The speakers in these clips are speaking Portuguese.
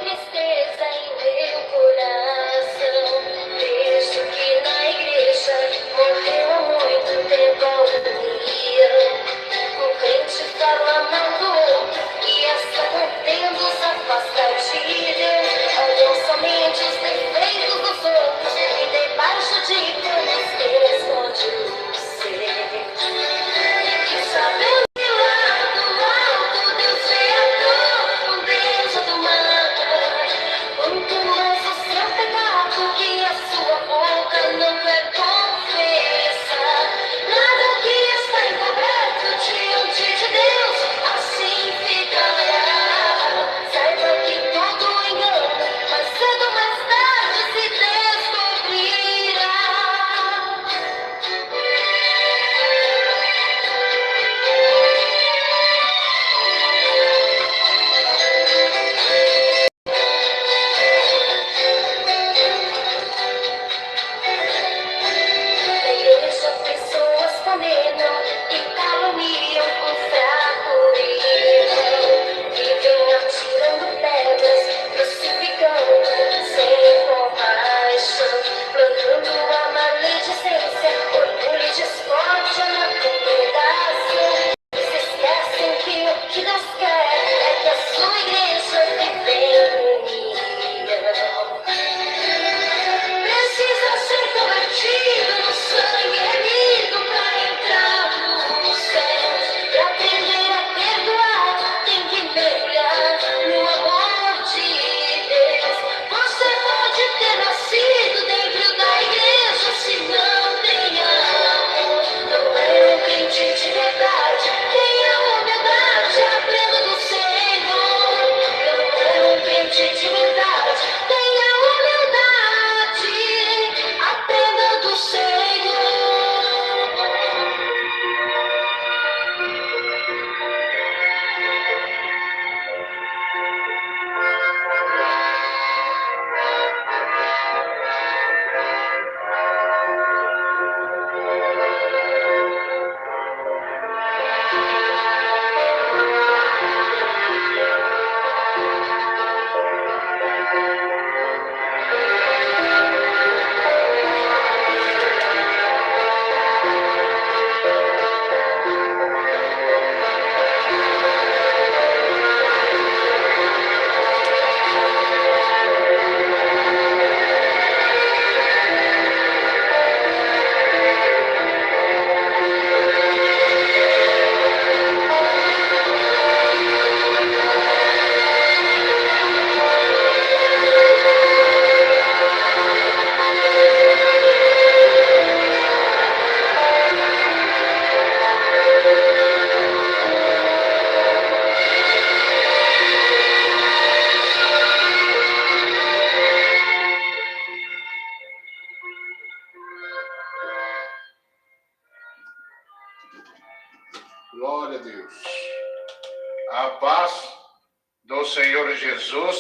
tristeza em meu coração. Vejo que na igreja morreu há muito tempo a harmonia. Um crente fala mal do outro e essa contenda os afasta de Deus. Olham somente os defeitos dos outros e debaixo de panos que esconde o ser. E sabendo que lá do alto Deus vê a profundeza do mar. Quanto mais o seu pecado que a sua boca não quer confessar. Nada que está encoberto diante de Deus assim ficará. Saiba que todo engano, mais cedo ou mais tarde se descobrirá. Na igreja pessoas condenam e caluniam um fraco irmão. Vivem atirando pedras, crucificando sem compaixão, plantando a maledicência, orgulho e discórdia na congregação. E se esquecem que o que Deus quer é que a sua igreja vive em união. Precisa ser convertido no sangue remido para entrar nos céus. Para aprender a perdoar, tem que mergulhar no amor de Deus. Você pode ter nascido dentro da igreja, se não tem amor. Não é um crente de verdade, tenha humildade, aprenda do Senhor. Não é um crente de verdade, tenha humildade, aprenda do Senhor. Glória a Deus. A paz do Senhor Jesus.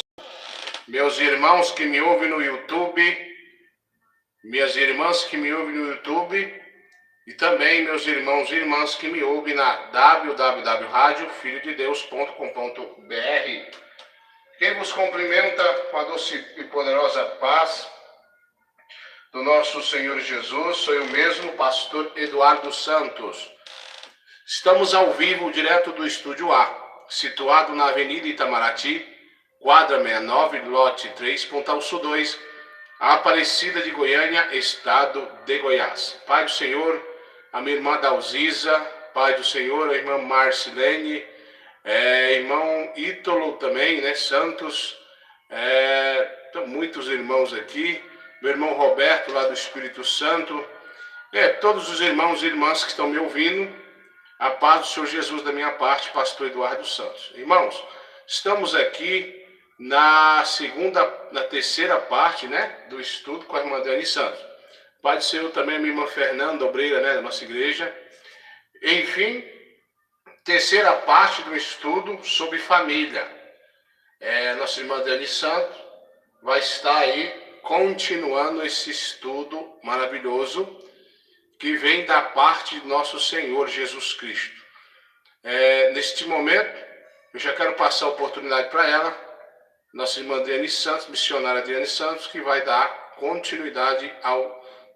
Meus irmãos que me ouvem no YouTube, minhas irmãs que me ouvem no YouTube e também meus irmãos e irmãs que me ouvem na www.radiofilhodedeus.com.br. Quem vos cumprimenta com a doce e poderosa paz do nosso Senhor Jesus, sou eu mesmo, pastor Eduardo Santos. Estamos ao vivo, direto do Estúdio A, situado na Avenida Itamaraty, quadra 69, lote 3, Pontal Sul 2, Aparecida de Goiânia, estado de Goiás. Pai do Senhor, a minha irmã Dalziza, Pai do Senhor, a irmã Marcilene, irmão Ítalo também, né, Santos, muitos irmãos aqui, meu irmão Roberto lá do Espírito Santo, todos os irmãos e irmãs que estão me ouvindo, a paz do Senhor Jesus da minha parte, pastor Eduardo Santos. Irmãos, estamos aqui na terceira parte, né, do estudo com a irmã Dani Santos. Pai do Senhor também a minha irmã Fernanda, obreira, né, da nossa igreja. Enfim, terceira parte do estudo sobre família. Nossa irmã Dani Santos vai estar aí continuando esse estudo maravilhoso que vem da parte de nosso Senhor Jesus Cristo. Neste momento, eu já quero passar a oportunidade para ela nossa irmã Adriane Santos, missionária Adriane Santos, que vai dar continuidade à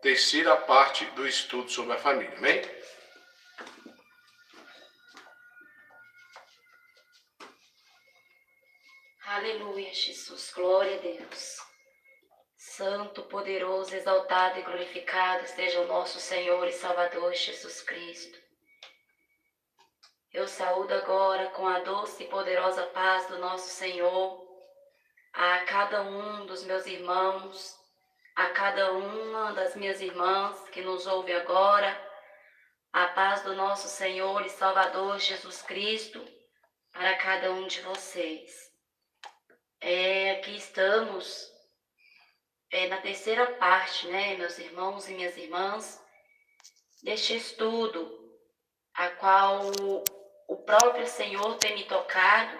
terceira parte do estudo sobre a família. Amém? Aleluia, Jesus. Glória a Deus. Santo, poderoso, exaltado e glorificado seja o nosso Senhor e Salvador Jesus Cristo. Eu saúdo agora com a doce e poderosa paz do nosso Senhor a cada um dos meus irmãos, a cada uma das minhas irmãs que nos ouve agora, a paz do nosso Senhor e Salvador Jesus Cristo para cada um de vocês. Aqui estamos na terceira parte, meus irmãos e minhas irmãs, deste estudo, a qual o próprio Senhor tem me tocado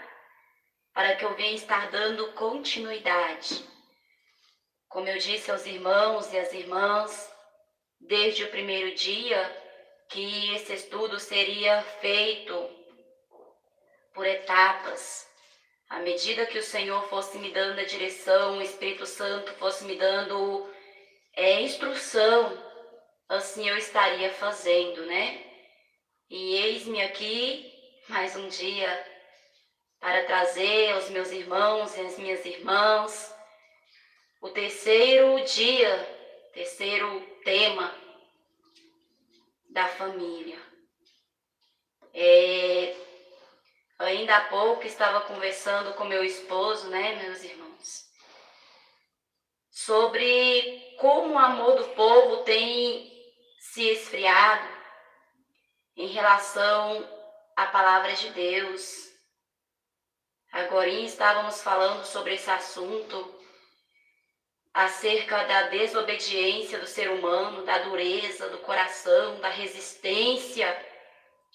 para que eu venha estar dando continuidade. Como eu disse aos irmãos e às irmãs, desde o primeiro dia, que esse estudo seria feito por etapas. À medida que o Senhor fosse me dando a direção, o Espírito Santo fosse me dando instrução, assim eu estaria fazendo, E eis-me aqui, mais um dia, para trazer aos meus irmãos e às minhas irmãs o terceiro dia, terceiro tema da família. Ainda há pouco estava conversando com meu esposo, meus irmãos, sobre como o amor do povo tem se esfriado em relação à palavra de Deus. Agora estávamos falando sobre esse assunto, acerca da desobediência do ser humano, da dureza do coração, da resistência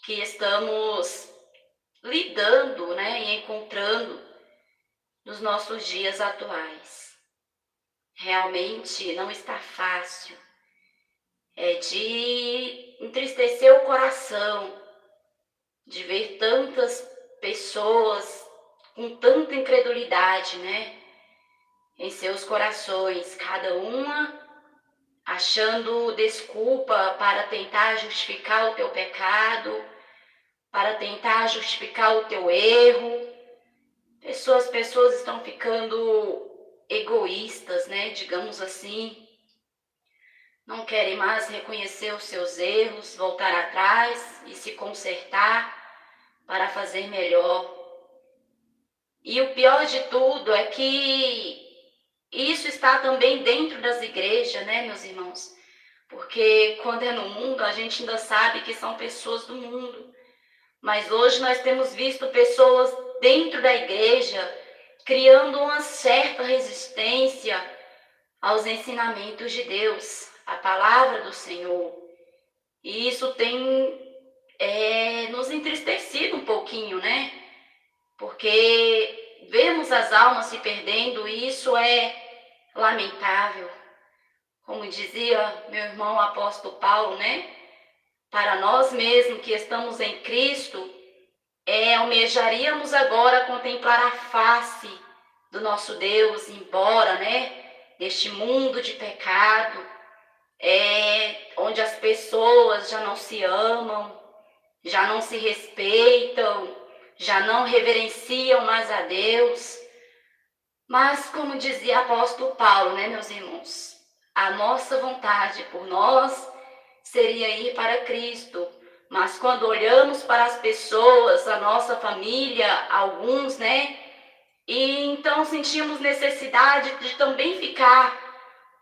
que estamos lidando, e encontrando nos nossos dias atuais. Realmente não está fácil. É de entristecer o coração de ver tantas pessoas com tanta incredulidade, em seus corações, cada uma achando desculpa para tentar justificar o teu pecado, para tentar justificar o teu erro. Pessoas estão ficando egoístas, digamos assim. Não querem mais reconhecer os seus erros, voltar atrás e se consertar para fazer melhor. E o pior de tudo é que isso está também dentro das igrejas, meus irmãos? Porque quando é no mundo, a gente ainda sabe que são pessoas do mundo. Mas hoje nós temos visto pessoas dentro da igreja criando uma certa resistência aos ensinamentos de Deus, à palavra do Senhor. E isso tem nos entristecido um pouquinho, Porque vemos as almas se perdendo e isso é lamentável. Como dizia meu irmão apóstolo Paulo, Para nós mesmos que estamos em Cristo, almejaríamos agora contemplar a face do nosso Deus, embora, deste mundo de pecado, onde as pessoas já não se amam, já não se respeitam, já não reverenciam mais a Deus. Mas, como dizia o apóstolo Paulo, meus irmãos, a nossa vontade por nós seria ir para Cristo. Mas quando olhamos para as pessoas, a nossa família, alguns, e então sentimos necessidade de também ficar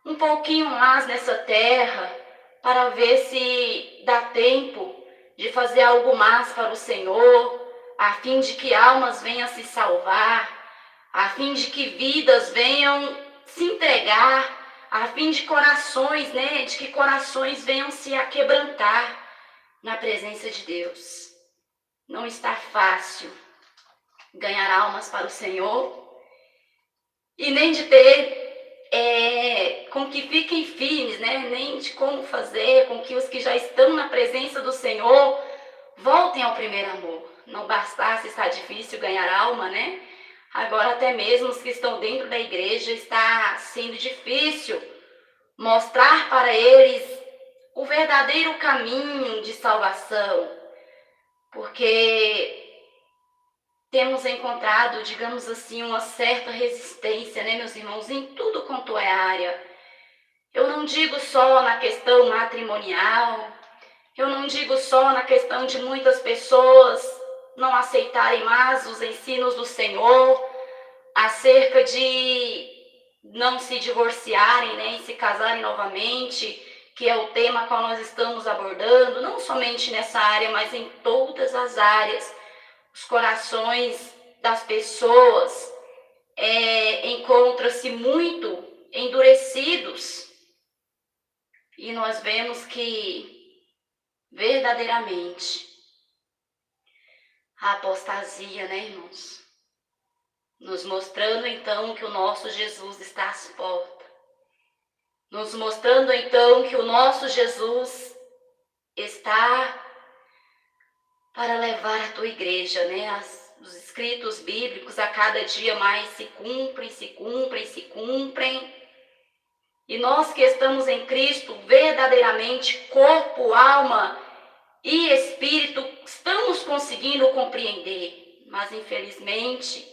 um pouquinho mais nessa terra para ver se dá tempo de fazer algo mais para o Senhor, a fim de que almas venham se salvar, a fim de que vidas venham se entregar, a fim de corações, de que corações venham se aquebrantar na presença de Deus. Não está fácil ganhar almas para o Senhor e nem de ter com que fiquem firmes, nem de como fazer com que os que já estão na presença do Senhor voltem ao primeiro amor. Não bastasse estar difícil ganhar alma, Agora até mesmo os que estão dentro da igreja está sendo difícil mostrar para eles o verdadeiro caminho de salvação, porque temos encontrado, digamos assim, uma certa resistência, né, meus irmãos, em tudo quanto é área. Eu não digo só na questão matrimonial, eu não digo só na questão de muitas pessoas não aceitarem mais os ensinos do Senhor acerca de não se divorciarem, né, e se casarem novamente, que é o tema qual nós estamos abordando, não somente nessa área, mas em todas as áreas. Os corações das pessoas encontram-se muito endurecidos e nós vemos que verdadeiramente a apostasia, né, irmãos? Nos mostrando então que o nosso Jesus está às portas. Nos mostrando então que o nosso Jesus está para levar a tua igreja, né? Os escritos bíblicos a cada dia mais se cumprem, se cumprem, se cumprem. E nós que estamos em Cristo, verdadeiramente, corpo, alma e espírito, estamos conseguindo compreender. Mas, infelizmente,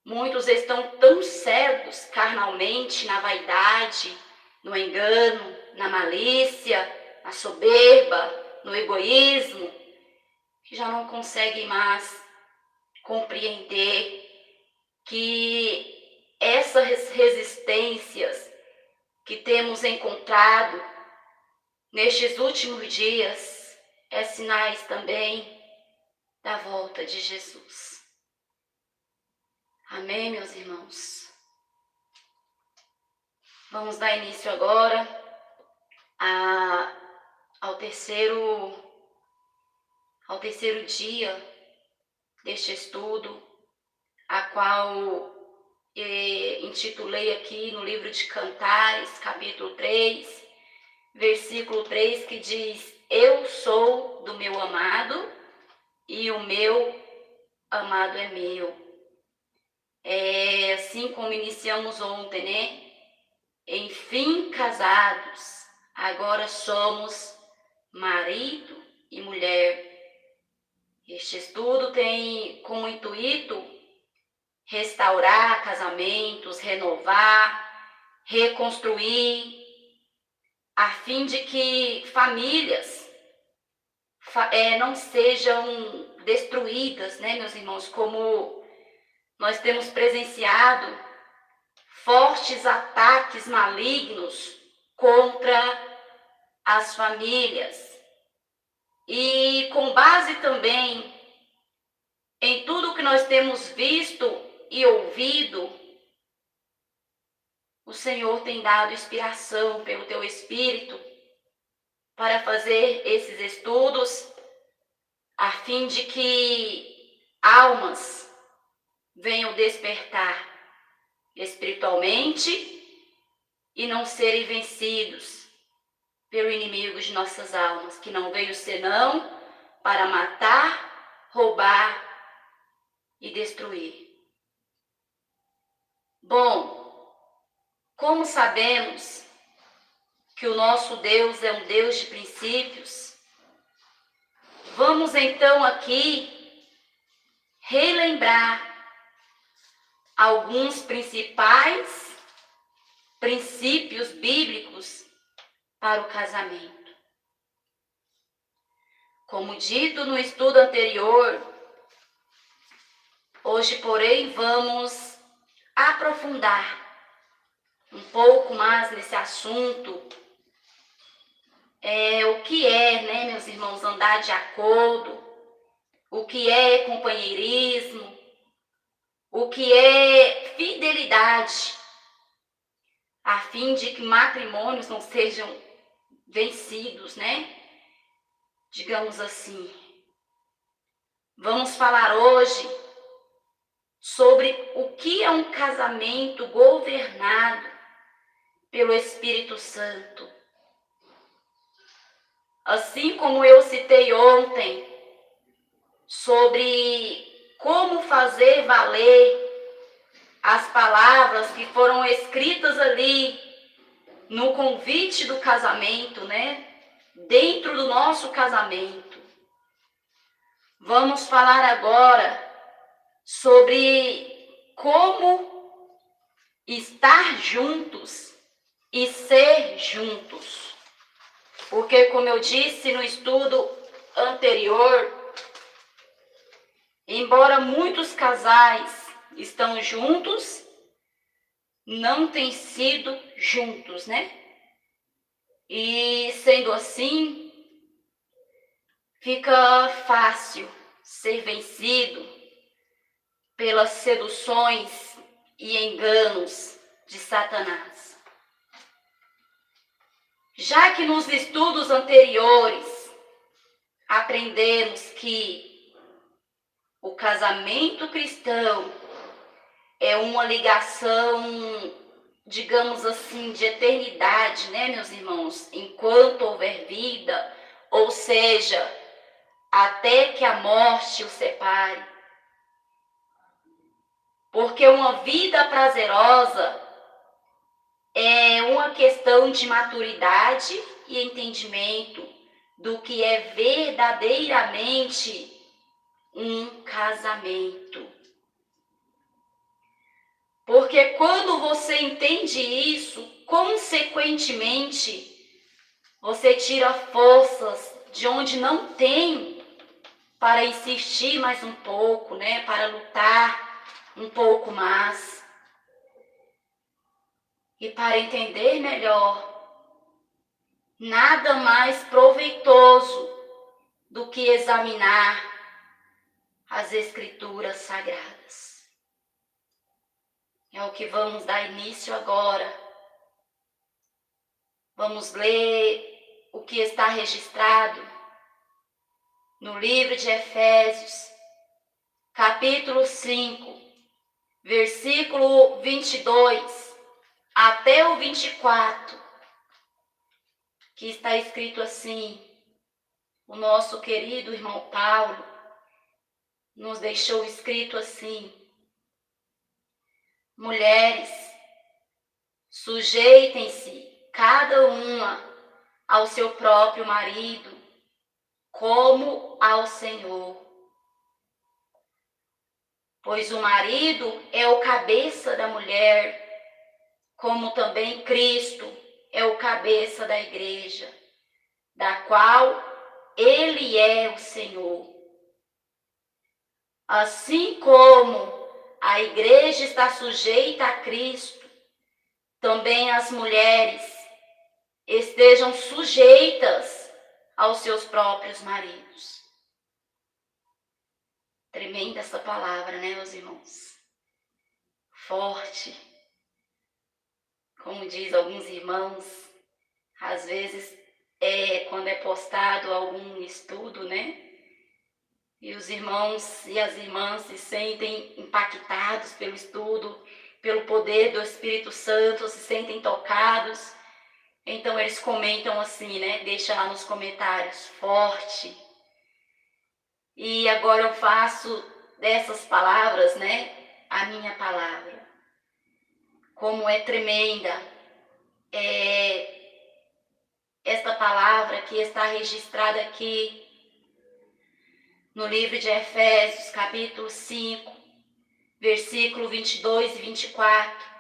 muitos estão tão cegos carnalmente na vaidade, no engano, na malícia, na soberba, no egoísmo, que já não conseguem mais compreender que essas resistências que temos encontrado nestes últimos dias é sinais também da volta de Jesus. Amém, meus irmãos? Vamos dar início agora ao terceiro dia deste estudo, a qual intitulei aqui no livro de Cantares, capítulo 3, versículo 3, que diz: eu sou do meu amado e o meu amado é meu. Assim como iniciamos ontem, né? Enfim, casados, agora somos marido e mulher. Este estudo tem como intuito restaurar casamentos, renovar, reconstruir, a fim de que famílias não sejam destruídas, né, meus irmãos, como nós temos presenciado fortes ataques malignos contra as famílias. E com base também em tudo que nós temos visto e ouvido, o Senhor tem dado inspiração pelo teu Espírito para fazer esses estudos, a fim de que almas venham despertar espiritualmente e não serem vencidos pelo inimigo de nossas almas, que não veio senão para matar, roubar e destruir. Bom, como sabemos que o nosso Deus é um Deus de princípios, vamos então aqui relembrar alguns principais princípios bíblicos para o casamento. Como dito no estudo anterior, hoje, porém, vamos aprofundar um pouco mais nesse assunto. O que é, né, meus irmãos, andar de acordo, o que é companheirismo, o que é fidelidade, a fim de que matrimônios não sejam vencidos, né? Digamos assim. Vamos falar hoje sobre o que é um casamento governado pelo Espírito Santo. Assim como eu citei ontem sobre como fazer valer as palavras que foram escritas ali no convite do casamento, né? Dentro do nosso casamento. Vamos falar agora sobre como estar juntos e ser juntos. Porque, como eu disse no estudo anterior, embora muitos casais estão juntos, não têm sido juntos, né? E sendo assim, fica fácil ser vencido pelas seduções e enganos de Satanás. Já que nos estudos anteriores aprendemos que o casamento cristão é uma ligação, digamos assim, de eternidade, né, meus irmãos? Enquanto houver vida, ou seja, até que a morte o separe. Porque uma vida prazerosa é uma questão de maturidade e entendimento do que é verdadeiramente um casamento. Porque quando você entende isso, consequentemente, você tira forças de onde não tem para insistir mais um pouco, né? Para lutar um pouco mais. E para entender melhor, nada mais proveitoso do que examinar as Escrituras Sagradas. É o que vamos dar início agora. Vamos ler o que está registrado no livro de Efésios, capítulo 5, versículo 22 até o 24, que está escrito assim. O nosso querido irmão Paulo nos deixou escrito assim: mulheres, sujeitem-se cada uma ao seu próprio marido, como ao Senhor. Pois o marido é o cabeça da mulher, como também Cristo é o cabeça da igreja, da qual ele é o Senhor. Assim como a igreja está sujeita a Cristo, também as mulheres estejam sujeitas aos seus próprios maridos. Tremenda essa palavra, né, meus irmãos? Forte. Como diz alguns irmãos, às vezes quando é postado algum estudo, né? E os irmãos e as irmãs se sentem impactados pelo estudo, pelo poder do Espírito Santo, se sentem tocados. Então eles comentam assim, né? Deixa lá nos comentários, forte. E agora eu faço dessas palavras, né? A minha palavra. Como é tremenda esta palavra que está registrada aqui no livro de Efésios, capítulo 5, versículo 22 e 24.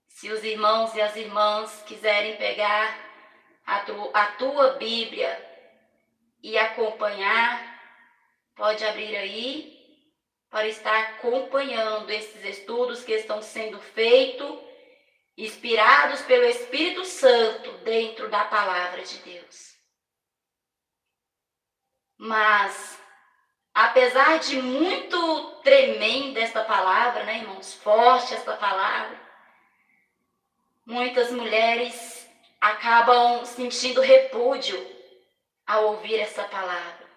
Se os irmãos e as irmãs quiserem pegar a tua Bíblia e acompanhar, pode abrir aí para estar acompanhando esses estudos que estão sendo feitos, inspirados pelo Espírito Santo dentro da palavra de Deus. Mas, apesar de muito tremenda esta palavra, né, irmãos? Forte esta palavra, muitas mulheres acabam sentindo repúdio ao ouvir essa palavra.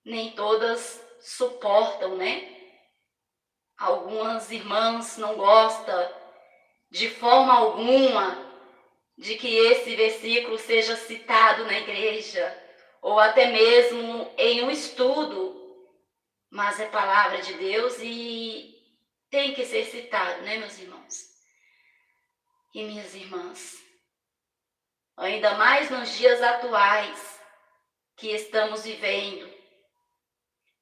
Nem todas suportam, né? Algumas irmãs não gostam de forma alguma de que esse versículo seja citado na igreja, ou até mesmo em um estudo, mas é palavra de Deus e tem que ser citado, né, meus irmãos e minhas irmãs? Ainda mais nos dias atuais que estamos vivendo,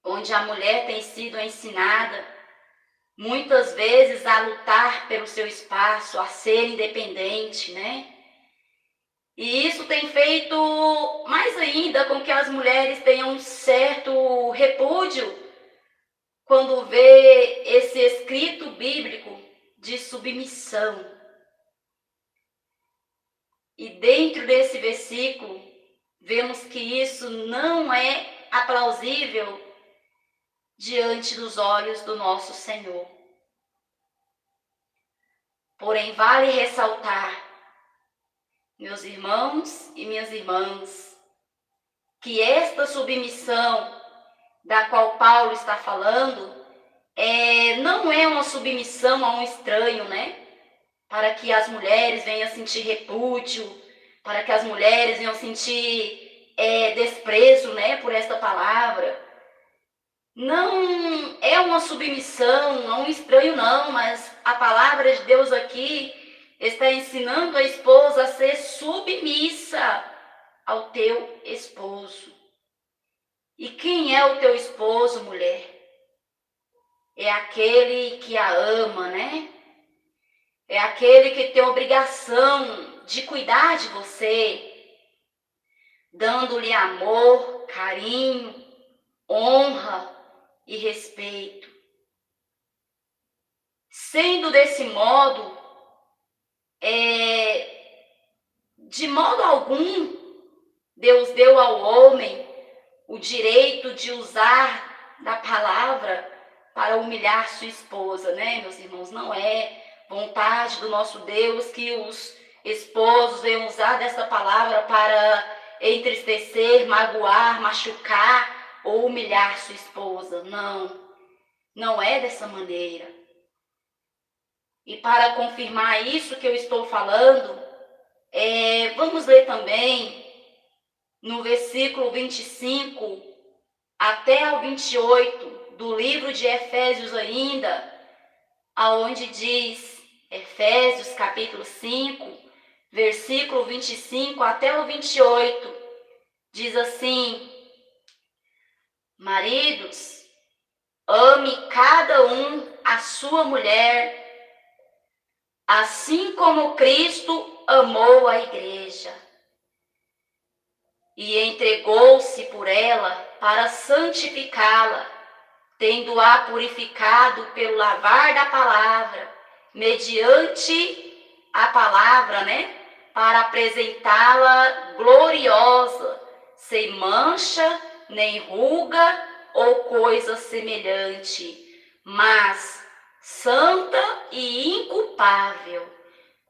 onde a mulher tem sido ensinada muitas vezes a lutar pelo seu espaço, a ser independente, né? E isso tem feito mais ainda com que as mulheres tenham um certo repúdio quando vê esse escrito bíblico de submissão. E dentro desse versículo, vemos que isso não é aplausível diante dos olhos do nosso Senhor. Porém, vale ressaltar, meus irmãos e minhas irmãs, que esta submissão da qual Paulo está falando não é uma submissão a um estranho, né? Para que as mulheres venham sentir repúdio, para que as mulheres venham sentir desprezo, né, por esta palavra. Não é uma submissão a um estranho, não, mas a palavra de Deus aqui está ensinando a esposa a ser submissa ao teu esposo. E quem é o teu esposo, mulher? É aquele que a ama, né? É aquele que tem a obrigação de cuidar de você, dando-lhe amor, carinho, honra e respeito. Sendo desse modo, de modo algum, Deus deu ao homem o direito de usar da palavra para humilhar sua esposa, né, meus irmãos? Não é vontade do nosso Deus que os esposos venham usar dessa palavra para entristecer, magoar, machucar ou humilhar sua esposa. Não, não é dessa maneira. E para confirmar isso que eu estou falando, vamos ler também no versículo 25 até o 28 do livro de Efésios ainda, aonde diz, Efésios capítulo 5, versículo 25 até o 28, diz assim: maridos, ame cada um a sua mulher, assim como Cristo amou a igreja e entregou-se por ela para santificá-la, tendo-a purificado pelo lavar da palavra, mediante a palavra, né? Para apresentá-la gloriosa, sem mancha, nem ruga ou coisa semelhante, mas santa e inculpável.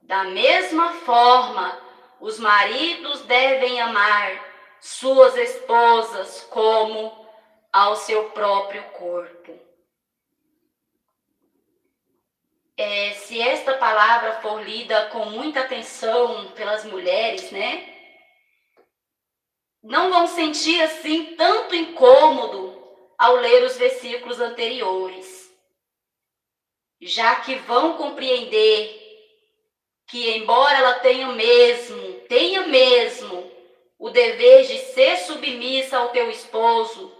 Da mesma forma, os maridos devem amar suas esposas como ao seu próprio corpo. Se esta palavra for lida com muita atenção pelas mulheres, né, não vão sentir assim tanto incômodo ao ler os versículos anteriores, já que vão compreender que, embora ela tenha mesmo o dever de ser submissa ao teu esposo,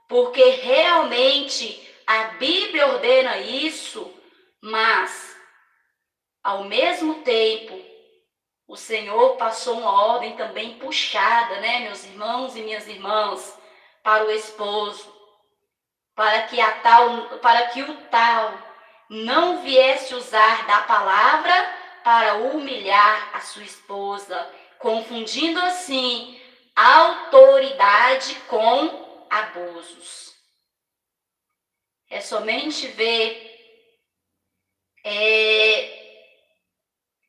porque realmente a Bíblia ordena isso, mas, ao mesmo tempo, o Senhor passou uma ordem também puxada, né, meus irmãos e minhas irmãs, para o esposo, para que o tal não viesse usar da palavra para humilhar a sua esposa, confundindo assim autoridade com abusos. É somente ver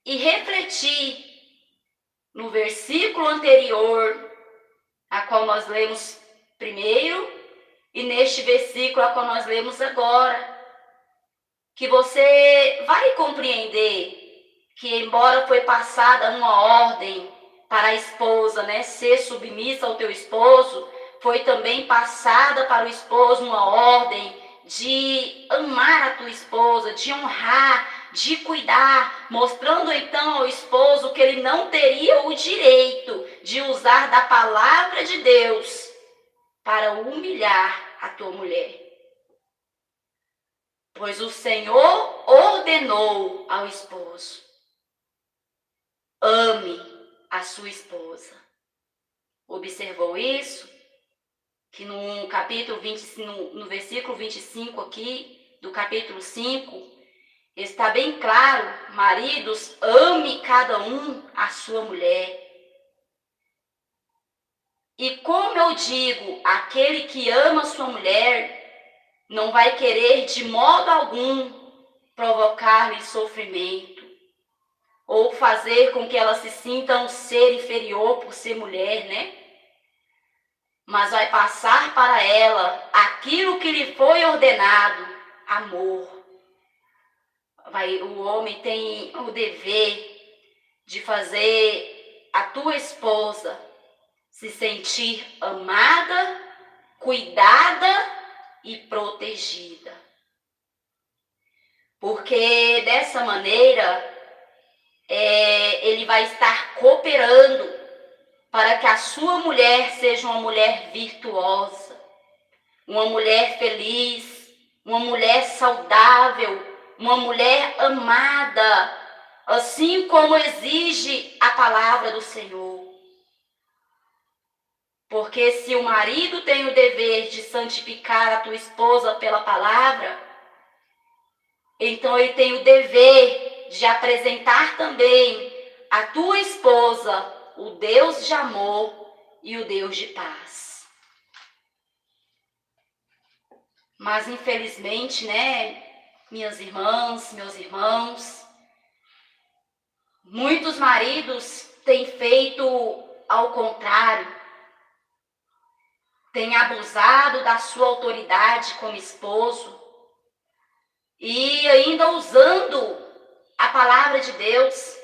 e refletir no versículo anterior, a qual nós lemos primeiro, e neste versículo a qual nós lemos agora, que você vai compreender que, embora foi passada uma ordem para a esposa, né, ser submissa ao teu esposo, foi também passada para o esposo uma ordem de amar a tua esposa, de honrar, de cuidar, mostrando então ao esposo que ele não teria o direito de usar da palavra de Deus para humilhar a tua mulher. Pois o Senhor ordenou ao esposo: ame a sua esposa. Observou isso? Que no capítulo 20, no versículo 25 aqui, do capítulo 5, está bem claro: maridos, ame cada um a sua mulher. E como eu digo, aquele que ama sua mulher não vai querer de modo algum provocar-lhe sofrimento ou fazer com que ela se sinta um ser inferior por ser mulher, né? Mas vai passar para ela aquilo que lhe foi ordenado: amor. O homem tem o dever de fazer a tua esposa se sentir amada, cuidada e protegida. Porque dessa maneira, ele vai estar cooperando para que a sua mulher seja uma mulher virtuosa, uma mulher feliz, uma mulher saudável, uma mulher amada, assim como exige a palavra do Senhor. Porque se o marido tem o dever de santificar a tua esposa pela palavra, então ele tem o dever de apresentar também a tua esposa o Deus de amor e o Deus de paz. Mas infelizmente, né, minhas irmãs, meus irmãos, muitos maridos têm feito ao contrário. Tem abusado da sua autoridade como esposo e ainda usando a palavra de Deus,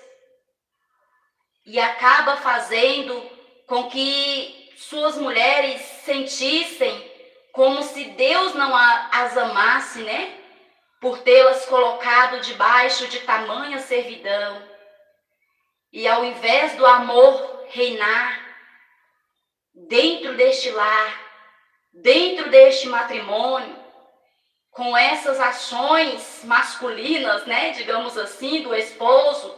e acaba fazendo com que suas mulheres sentissem como se Deus não as amasse, né? Por tê-las colocado debaixo de tamanha servidão. E ao invés do amor reinar dentro deste lar, dentro deste matrimônio, com essas ações masculinas, né, digamos assim, do esposo,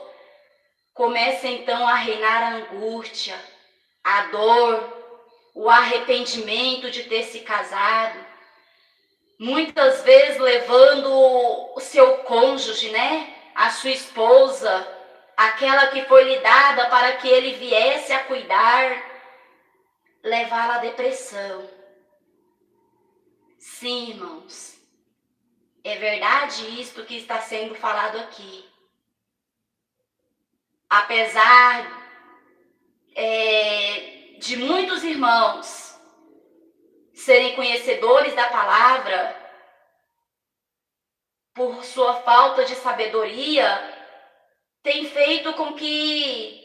começa então a reinar a angústia, a dor, o arrependimento de ter se casado, muitas vezes levando o seu cônjuge, né, a sua esposa, aquela que foi lhe dada para que ele viesse a cuidar, levá-la à depressão. Sim, irmãos, é verdade isto que está sendo falado aqui. Apesar de muitos irmãos serem conhecedores da palavra, por sua falta de sabedoria, tem feito com que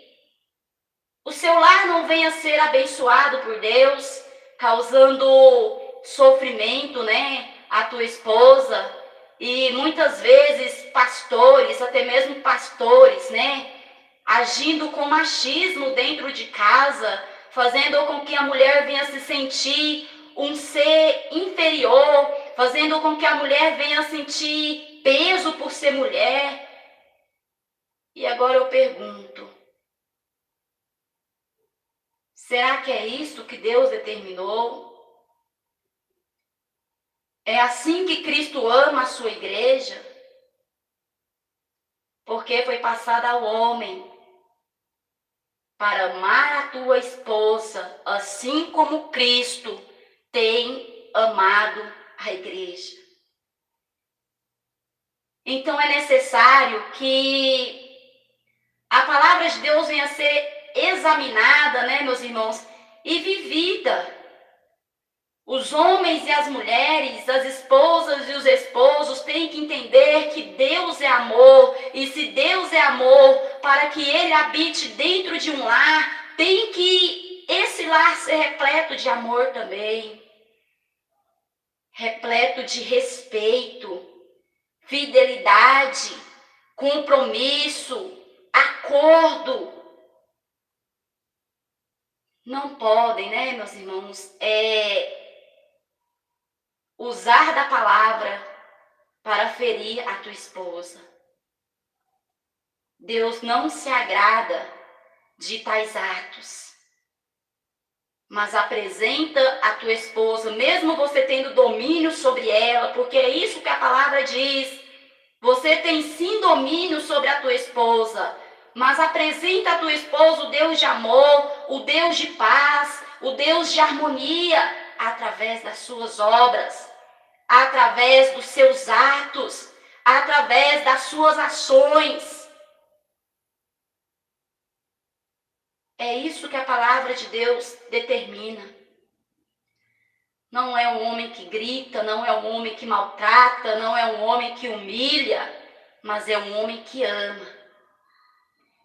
o seu lar não venha a ser abençoado por Deus, causando sofrimento, né, à tua esposa. E muitas vezes pastores, até mesmo pastores, né, agindo com machismo dentro de casa, fazendo com que a mulher venha se sentir um ser inferior, fazendo com que a mulher venha sentir peso por ser mulher. E agora eu pergunto, será que é isso que Deus determinou? É assim que Cristo ama a sua igreja? Porque foi passada ao homem para amar a tua esposa, assim como Cristo tem amado a igreja. Então é necessário que a palavra de Deus venha a ser examinada, né, meus irmãos, e vivida. Os homens e as mulheres, as esposas e os esposos têm que entender que Deus é amor. E se Deus é amor, para que Ele habite dentro de um lar, tem que esse lar ser repleto de amor também. repleto de respeito, fidelidade, compromisso, acordo. Não podem, né, meus irmãos, usar da palavra para ferir a tua esposa. Deus não se agrada de tais atos. Mas apresenta a tua esposa, mesmo você tendo domínio sobre ela, porque é isso que a palavra diz. Você tem sim domínio sobre a tua esposa, mas apresenta a tua esposa o Deus de amor, o Deus de paz, o Deus de harmonia, através das suas obras, através dos seus atos, através das suas ações. É isso que a palavra de Deus determina. Não é um homem que grita, não é um homem que maltrata, não é um homem que humilha, mas é um homem que ama.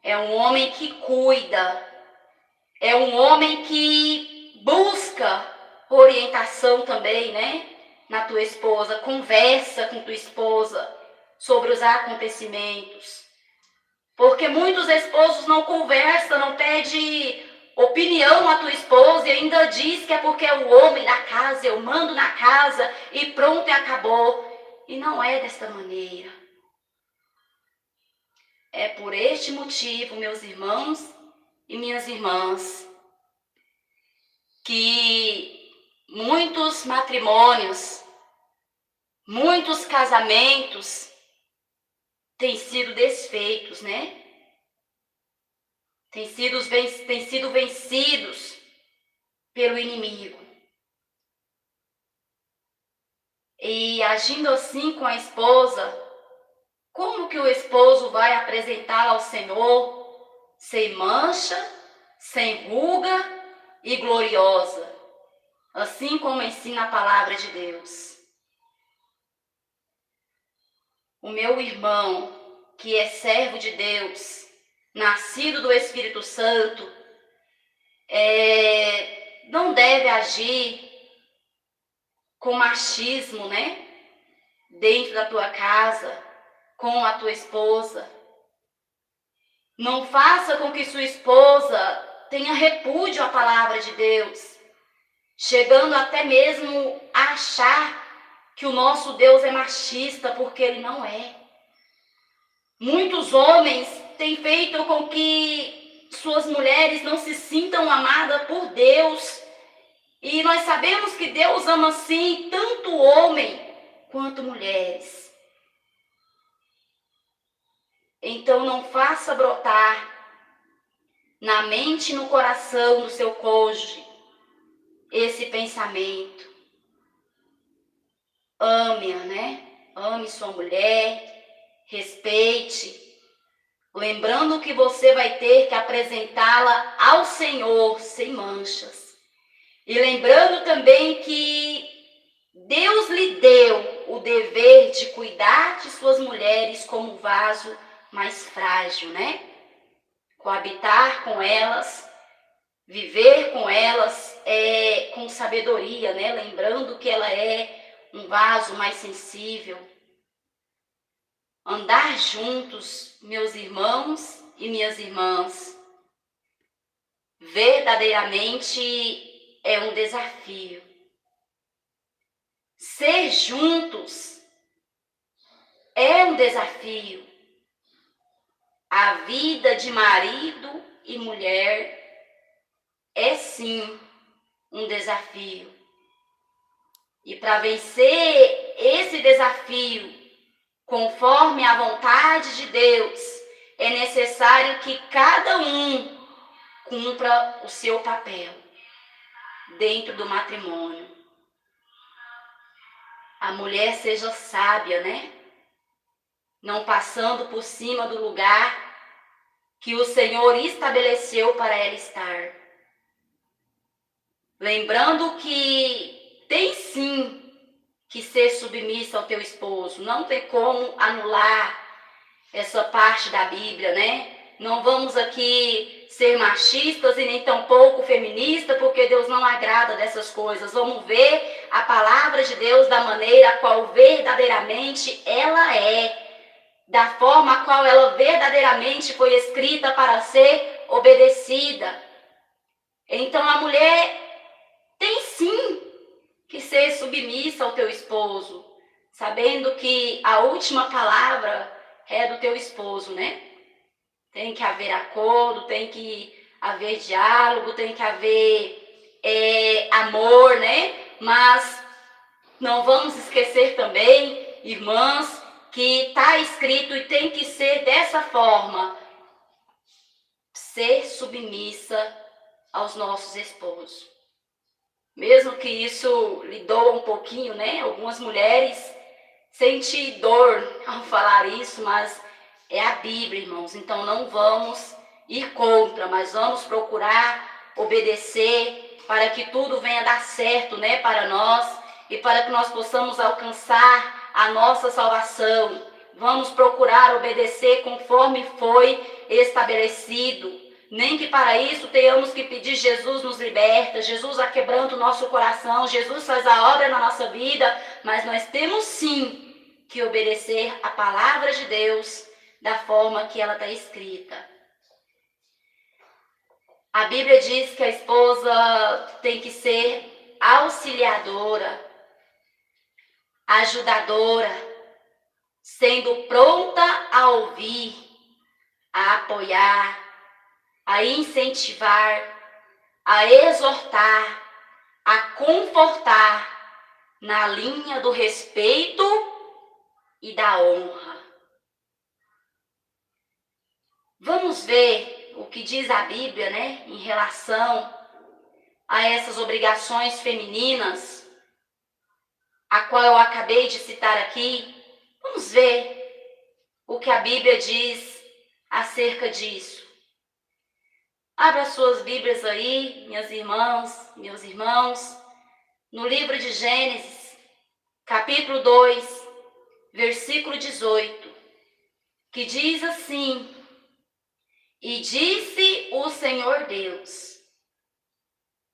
É um homem que cuida. É um homem que busca orientação também, né? Na tua esposa, conversa com tua esposa sobre os acontecimentos. Porque muitos esposos não conversam, não pedem opinião à tua esposa e ainda diz que é porque é o homem da casa, eu mando na casa e pronto e acabou. E não é desta maneira. É por este motivo, meus irmãos e minhas irmãs, que muitos matrimônios, muitos casamentos têm sido desfeitos, né? Têm sido vencidos pelo inimigo. E agindo assim com a esposa, como que o esposo vai apresentá-la ao Senhor sem mancha, sem ruga e gloriosa, assim como ensina a palavra de Deus? O meu irmão, que é servo de Deus, nascido do Espírito Santo, não deve agir com machismo, né? Dentro da tua casa, com a tua esposa. Não faça com que sua esposa tenha repúdio à palavra de Deus, chegando até mesmo a achar que o nosso Deus é machista, porque ele não é. Muitos homens têm feito com que suas mulheres não se sintam amadas por Deus. E nós sabemos que Deus ama sim tanto homem quanto mulheres. Então não faça brotar na mente e no coração do seu cônjuge esse pensamento. Ame-a, né? Ame sua mulher, respeite, lembrando que você vai ter que apresentá-la ao Senhor sem manchas. E lembrando também que Deus lhe deu o dever de cuidar de suas mulheres como vaso mais frágil, né? Coabitar com elas, viver com elas com sabedoria, né? Lembrando que ela é um vaso mais sensível. Andar juntos, meus irmãos e minhas irmãs, verdadeiramente é um desafio. Ser juntos é um desafio. A vida de marido e mulher é sim um desafio. E para vencer esse desafio, conforme a vontade de Deus, é necessário que cada um cumpra o seu papel dentro do matrimônio. A mulher seja sábia, né? Não passando por cima do lugar que o Senhor estabeleceu para ela estar. Lembrando que tem sim que ser submissa ao teu esposo. Não tem como anular essa parte da Bíblia, né? Não vamos aqui ser machistas e nem tampouco feministas, porque Deus não agrada dessas coisas. Vamos ver a palavra de Deus da maneira a qual verdadeiramente ela é, da forma a qual ela verdadeiramente foi escrita para ser obedecida. Então a mulher tem sim que ser submissa ao teu esposo, sabendo que a última palavra é do teu esposo, né? Tem que haver acordo, tem que haver diálogo, tem que haver amor, né? Mas não vamos esquecer também, irmãs, que está escrito e tem que ser dessa forma: ser submissa aos nossos esposos. Mesmo que isso lhe doa um pouquinho, né? Algumas mulheres sentem dor ao falar isso, mas é a Bíblia, irmãos. Então não vamos ir contra, mas vamos procurar obedecer para que tudo venha dar certo, né? Para nós e para que nós possamos alcançar a nossa salvação. Vamos procurar obedecer conforme foi estabelecido. Nem que para isso tenhamos que pedir: Jesus nos liberta, Jesus aquebranta o nosso coração, Jesus faz a obra na nossa vida, mas nós temos sim que obedecer a palavra de Deus da forma que ela está escrita. A Bíblia diz que a esposa tem que ser auxiliadora, ajudadora, sendo pronta a ouvir, a apoiar, a incentivar, a exortar, a confortar na linha do respeito e da honra. Vamos ver o que diz a Bíblia, né, em relação a essas obrigações femininas, a qual eu acabei de citar aqui. Vamos ver o que a Bíblia diz acerca disso. Abra suas Bíblias aí, minhas irmãs, meus irmãos, no livro de Gênesis, capítulo 2, versículo 18, que diz assim: E disse o Senhor Deus: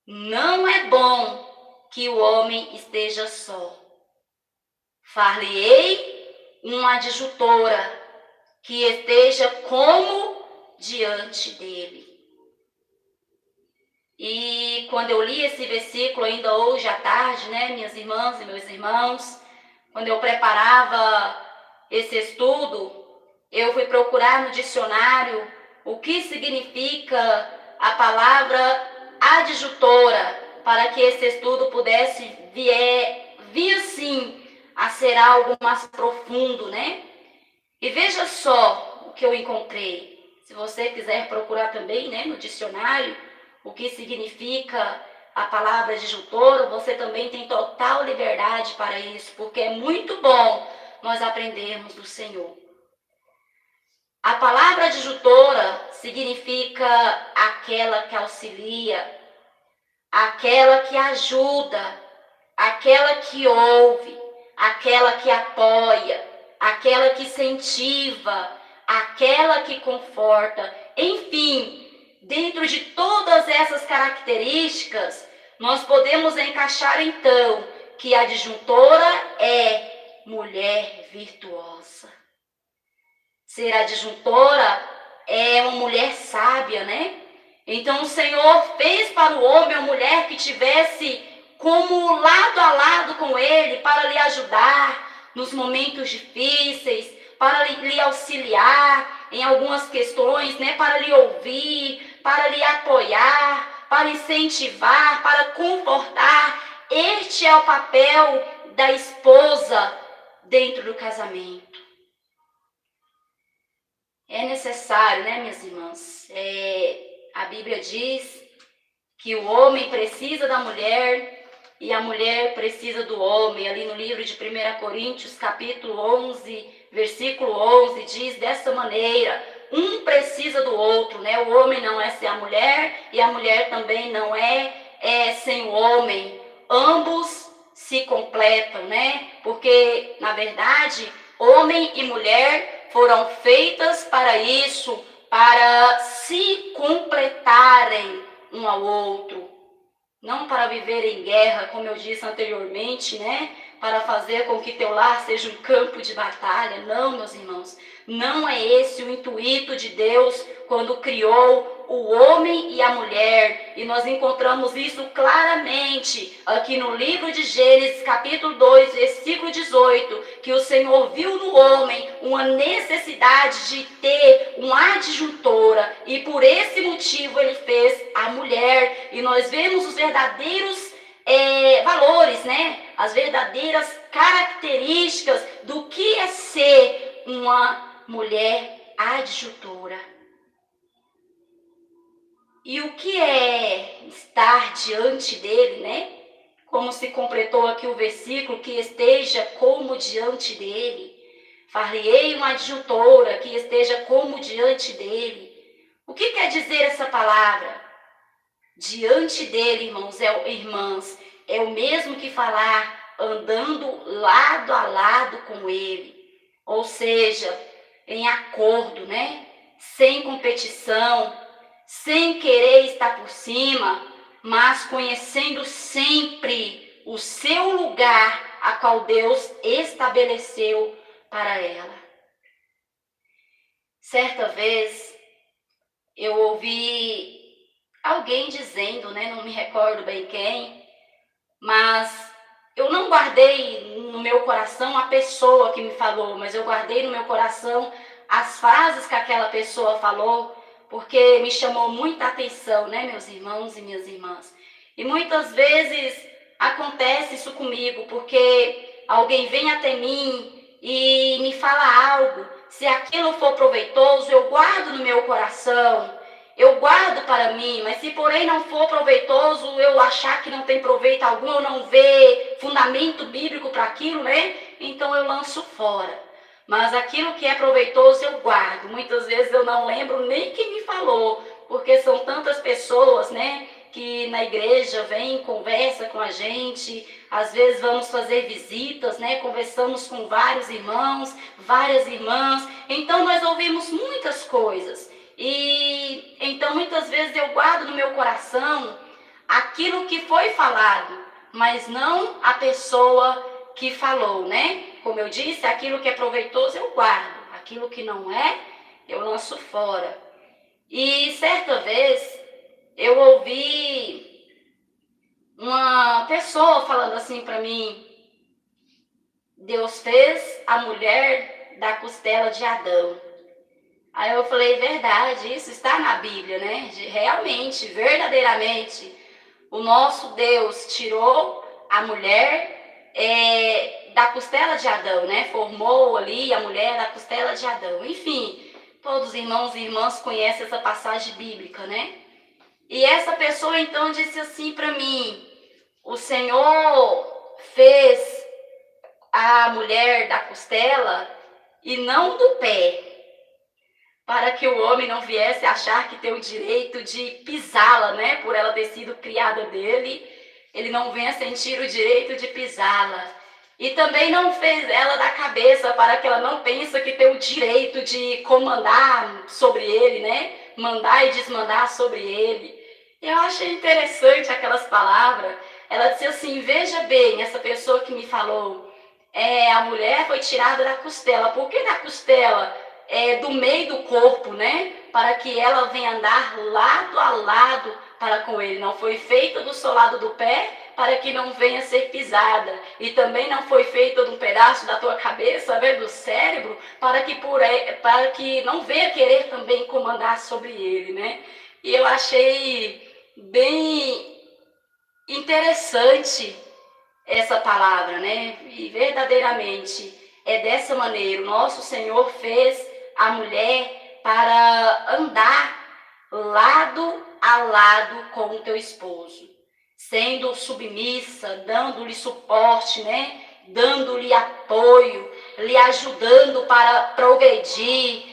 Não é bom que o homem esteja só. Far-lhe-ei uma adjutora que esteja como diante dele. E quando eu li esse versículo ainda hoje à tarde, né, minhas irmãs e meus irmãos, quando eu preparava esse estudo, eu fui procurar no dicionário o que significa a palavra adjutora, para que esse estudo pudesse vir assim a ser algo mais profundo, né? E veja só o que eu encontrei. Se você quiser procurar também, né, no dicionário, o que significa a palavra adjutora, você também tem total liberdade para isso, porque é muito bom nós aprendermos do Senhor. A palavra adjutora significa aquela que auxilia, aquela que ajuda, aquela que ouve, aquela que apoia, aquela que incentiva, aquela que conforta. Enfim, dentro de todas essas características, nós podemos encaixar então que a adjutora é mulher virtuosa. Ser adjutora é uma mulher sábia, né? Então o Senhor fez para o homem uma mulher que tivesse como lado a lado com ele para lhe ajudar nos momentos difíceis, para lhe auxiliar em algumas questões, né? Para lhe ouvir, para lhe apoiar, para incentivar, para confortar. Este é o papel da esposa dentro do casamento. É necessário, né, minhas irmãs? A Bíblia diz que o homem precisa da mulher e a mulher precisa do homem. Ali no livro de 1 Coríntios, capítulo 11, versículo 11, diz dessa maneira: um precisa do outro, né? O homem não é sem a mulher e a mulher também não é sem o homem. Ambos se completam, né? Porque, na verdade, homem e mulher foram feitas para isso, para se completarem um ao outro, não para viver em guerra, como eu disse anteriormente, né? Para fazer com que teu lar seja um campo de batalha. Não, meus irmãos, não é esse o intuito de Deus quando criou o homem e a mulher. E nós encontramos isso claramente aqui no livro de Gênesis, capítulo 2, versículo 18, que o Senhor viu no homem uma necessidade de ter uma adjuntora, e por esse motivo ele fez a mulher. E nós vemos os verdadeiros valores, né? As verdadeiras características do que é ser uma mulher adjuntora. E o que é estar diante dele, né? Como se completou aqui o versículo, que esteja como diante dele. Far-lhe-ei uma adjuntora que esteja como diante dele. O que quer dizer essa palavra? Diante dele, irmãs, é o mesmo que falar andando lado a lado com ele. Ou seja, em acordo, né? Sem competição, sem querer estar por cima, mas conhecendo sempre o seu lugar, a qual Deus estabeleceu para ela. Certa vez, eu ouvi alguém dizendo, né, não me recordo bem quem, mas eu não guardei no meu coração a pessoa que me falou, mas eu guardei no meu coração as frases que aquela pessoa falou, porque me chamou muita atenção, né, meus irmãos e minhas irmãs. E muitas vezes acontece isso comigo, porque alguém vem até mim e me fala algo. Se aquilo for proveitoso, eu guardo no meu coração, eu guardo para mim, mas se porém não for proveitoso, eu achar que não tem proveito algum, eu não ver fundamento bíblico para aquilo, né? Então eu lanço fora. Mas aquilo que é proveitoso eu guardo. Muitas vezes eu não lembro nem quem me falou, porque são tantas pessoas, né, que na igreja vêm, conversa com a gente. Às vezes vamos fazer visitas, né, conversamos com vários irmãos, várias irmãs. Então nós ouvimos muitas coisas. E então muitas vezes eu guardo no meu coração aquilo que foi falado, mas não a pessoa que falou, né? Como eu disse, aquilo que é proveitoso eu guardo, aquilo que não é, eu lanço fora. E certa vez eu ouvi uma pessoa falando assim para mim: Deus fez a mulher da costela de Adão. Aí eu falei, verdade, isso está na Bíblia, né? Realmente, verdadeiramente, o nosso Deus tirou a mulher da costela de Adão, né? Formou ali a mulher da costela de Adão. Enfim, todos os irmãos e irmãs conhecem essa passagem bíblica, né? E essa pessoa então disse assim para mim: o Senhor fez a mulher da costela e não do pé, para que o homem não viesse achar que tem o direito de pisá-la, né? Por ela ter sido criada dele, ele não venha sentir o direito de pisá-la. E também não fez ela da cabeça, para que ela não pense que tem o direito de comandar sobre ele, né? Mandar e desmandar sobre ele. Eu achei interessante aquelas palavras. Ela disse assim: veja bem, essa pessoa que me falou, a mulher foi tirada da costela. Por que da costela? Do meio do corpo, né? Para que ela venha andar lado a lado para com ele. Não foi feita do solado do pé para que não venha ser pisada. E também não foi feita de um pedaço da tua cabeça, do cérebro, para que não venha querer também comandar sobre ele, né? E eu achei bem interessante essa palavra, né? E verdadeiramente é dessa maneira. O nosso Senhor fez a mulher para andar lado a lado com o teu esposo, sendo submissa, dando-lhe suporte, né? Dando-lhe apoio, lhe ajudando para progredir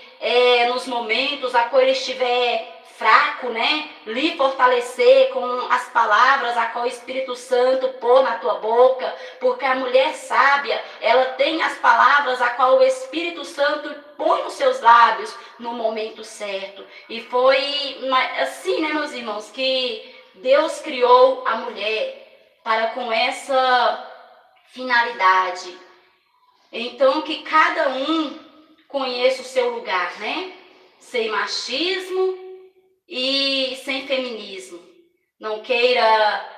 nos momentos a qual ele estiver fraco, né? Lhe fortalecer com as palavras a qual o Espírito Santo pôs na tua boca, porque a mulher sábia, ela tem as palavras a qual o Espírito Santo põe nos seus lábios no momento certo. E foi assim, né, meus irmãos, que Deus criou a mulher para com essa finalidade. Então, que cada um conheça o seu lugar, né? Sem machismo e sem feminismo. Não queira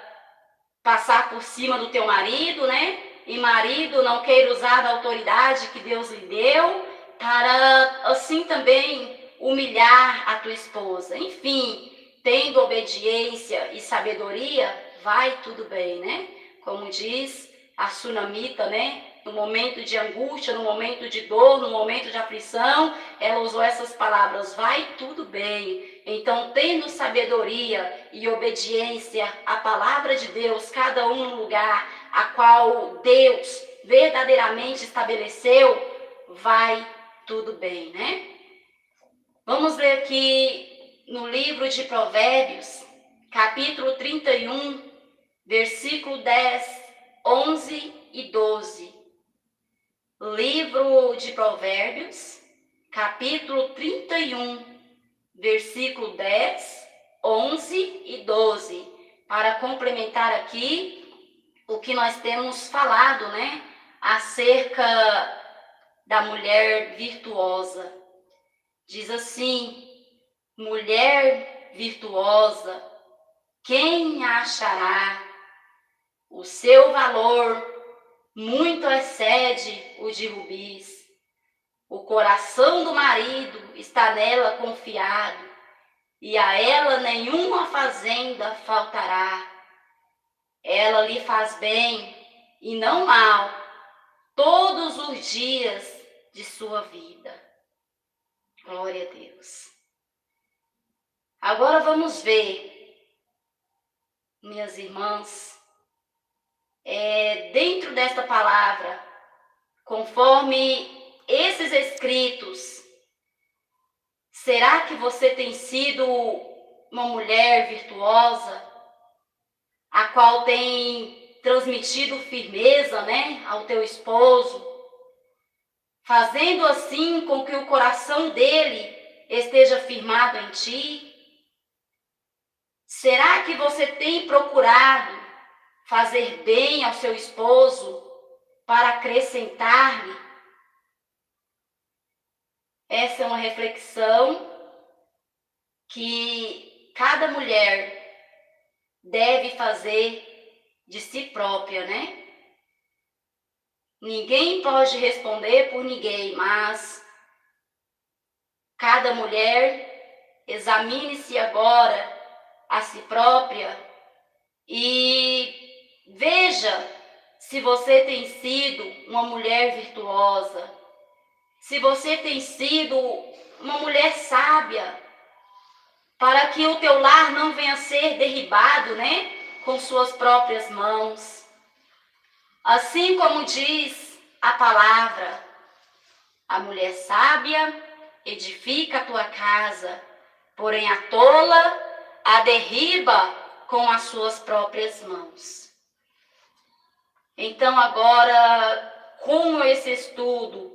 passar por cima do teu marido, né? E marido, não queira usar da autoridade que Deus lhe deu para, assim, também humilhar a tua esposa. Enfim, tendo obediência e sabedoria, vai tudo bem, né? Como diz a Sunamita, né? No momento de angústia, no momento de dor, no momento de aflição, ela usou essas palavras, vai tudo bem. Então, tendo sabedoria e obediência à palavra de Deus, cada um no lugar a qual Deus verdadeiramente estabeleceu, vai tudo bem, né? Vamos ler aqui no livro de Provérbios, capítulo 31, versículo 10, 11 e 12. Livro de Provérbios, capítulo 31, versículo 10, 11 e 12. Para complementar aqui o que nós temos falado, né? Acerca da mulher virtuosa. Diz assim: mulher virtuosa, quem a achará? O seu valor muito excede o de rubis. O coração do marido está nela confiado, e a ela nenhuma fazenda faltará. Ela lhe faz bem e não mal todos os dias de sua vida. Glória a Deus. Agora vamos ver, minhas irmãs, dentro desta palavra, conforme esses escritos, será que você tem sido uma mulher virtuosa, a qual tem transmitido firmeza, né, ao teu esposo, fazendo assim com que o coração dele esteja firmado em ti? Será que você tem procurado fazer bem ao seu esposo para acrescentar-lhe? Essa é uma reflexão que cada mulher deve fazer de si própria, né? Ninguém pode responder por ninguém, mas cada mulher examine-se agora a si própria e veja se você tem sido uma mulher virtuosa, se você tem sido uma mulher sábia, para que o teu lar não venha a ser derribado, né, com suas próprias mãos. Assim como diz a palavra, a mulher sábia edifica a tua casa, porém a tola a derriba com as suas próprias mãos. Então agora, como esse estudo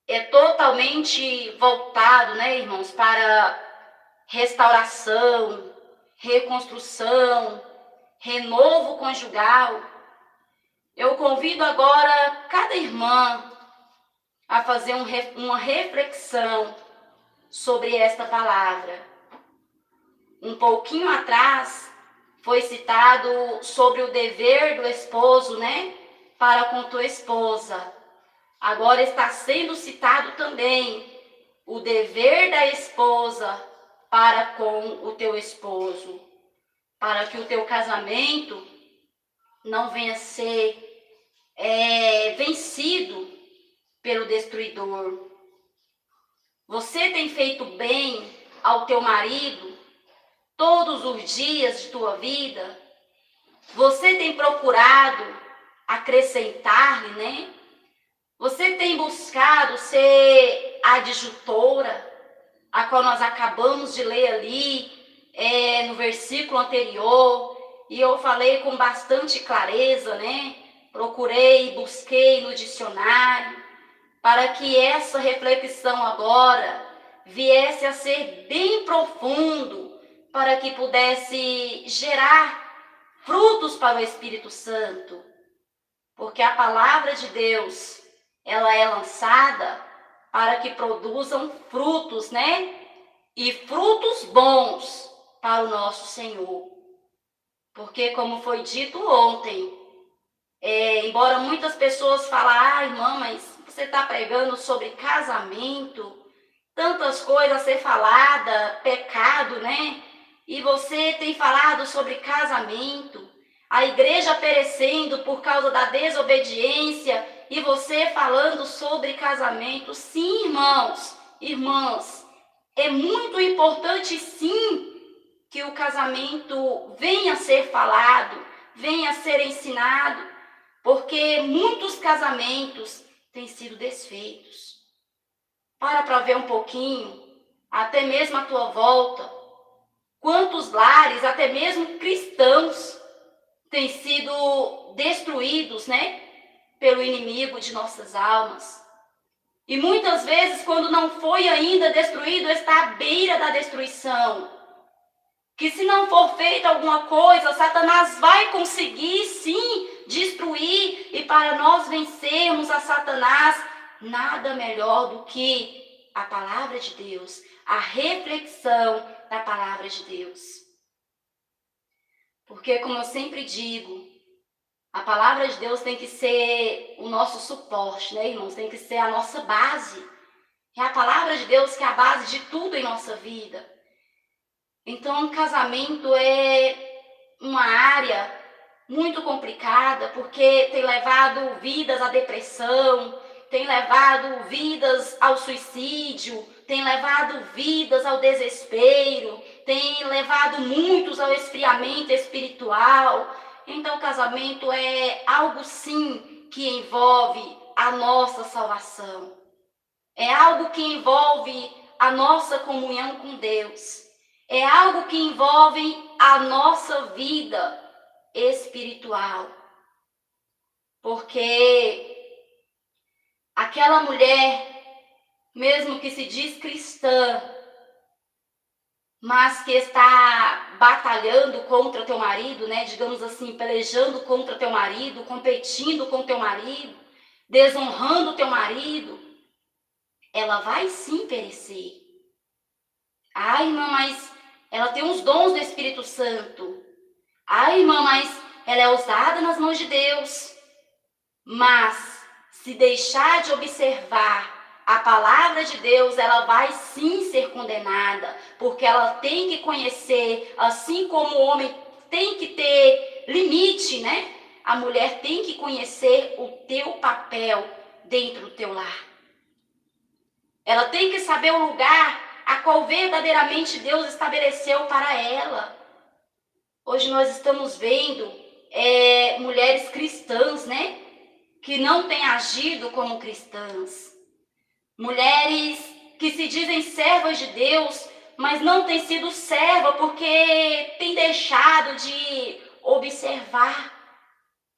é totalmente voltado, né, irmãos, para restauração, reconstrução, renovo conjugal, eu convido agora cada irmã a fazer uma reflexão sobre esta palavra. Um pouquinho atrás foi citado sobre o dever do esposo, né, para com tua esposa. Agora está sendo citado também o dever da esposa para com o teu esposo, para que o teu casamento não venha a ser vencido pelo destruidor. Você tem feito bem ao teu marido todos os dias de tua vida? Você tem procurado acrescentar-lhe, né? Você tem buscado ser adjutora, a qual nós acabamos de ler ali, no versículo anterior, e eu falei com bastante clareza, né? Procurei, busquei no dicionário, para que essa reflexão agora viesse a ser bem profundo, para que pudesse gerar frutos para o Espírito Santo. Porque a palavra de Deus, ela é lançada para que produzam frutos, né? E frutos bons para o nosso Senhor. Porque, como foi dito ontem, embora muitas pessoas falem, irmã, mas você está pregando sobre casamento, tantas coisas a ser falada, pecado, né? E você tem falado sobre casamento, a igreja perecendo por causa da desobediência, e você falando sobre casamento. Sim, irmãos, irmãs, é muito importante, sim, que o casamento venha a ser falado, venha a ser ensinado, porque muitos casamentos têm sido desfeitos. Para ver um pouquinho, até mesmo à tua volta, quantos lares, até mesmo cristãos, têm sido destruídos, né, pelo inimigo de nossas almas. E muitas vezes, quando não foi ainda destruído, está à beira da destruição. Que se não for feita alguma coisa, Satanás vai conseguir sim destruir. E para nós vencermos a Satanás, nada melhor do que a palavra de Deus, a reflexão da palavra de Deus. Porque, como eu sempre digo, a palavra de Deus tem que ser o nosso suporte, né, irmãos? Tem que ser a nossa base. É a palavra de Deus que é a base de tudo em nossa vida. Então, o casamento é uma área muito complicada, porque tem levado vidas à depressão, tem levado vidas ao suicídio, tem levado vidas ao desespero, tem levado muitos ao esfriamento espiritual. Então, o casamento é algo, sim, que envolve a nossa salvação. É algo que envolve a nossa comunhão com Deus. É algo que envolve a nossa vida espiritual. Porque aquela mulher, mesmo que se diz cristã, mas que está batalhando contra teu marido, né? Digamos assim, pelejando contra teu marido, competindo com teu marido, desonrando teu marido, ela vai sim perecer. Ai, irmã, mas ela tem os dons do Espírito Santo. Ai, irmã, mas ela é usada nas mãos de Deus. Mas, se deixar de observar a palavra de Deus, ela vai sim ser condenada, porque ela tem que conhecer, assim como o homem tem que ter limite, né? A mulher tem que conhecer o teu papel dentro do teu lar. Ela tem que saber o lugar a qual verdadeiramente Deus estabeleceu para ela. Hoje nós estamos vendo mulheres cristãs, né? Que não têm agido como cristãs. Mulheres que se dizem servas de Deus, mas não têm sido serva porque têm deixado de observar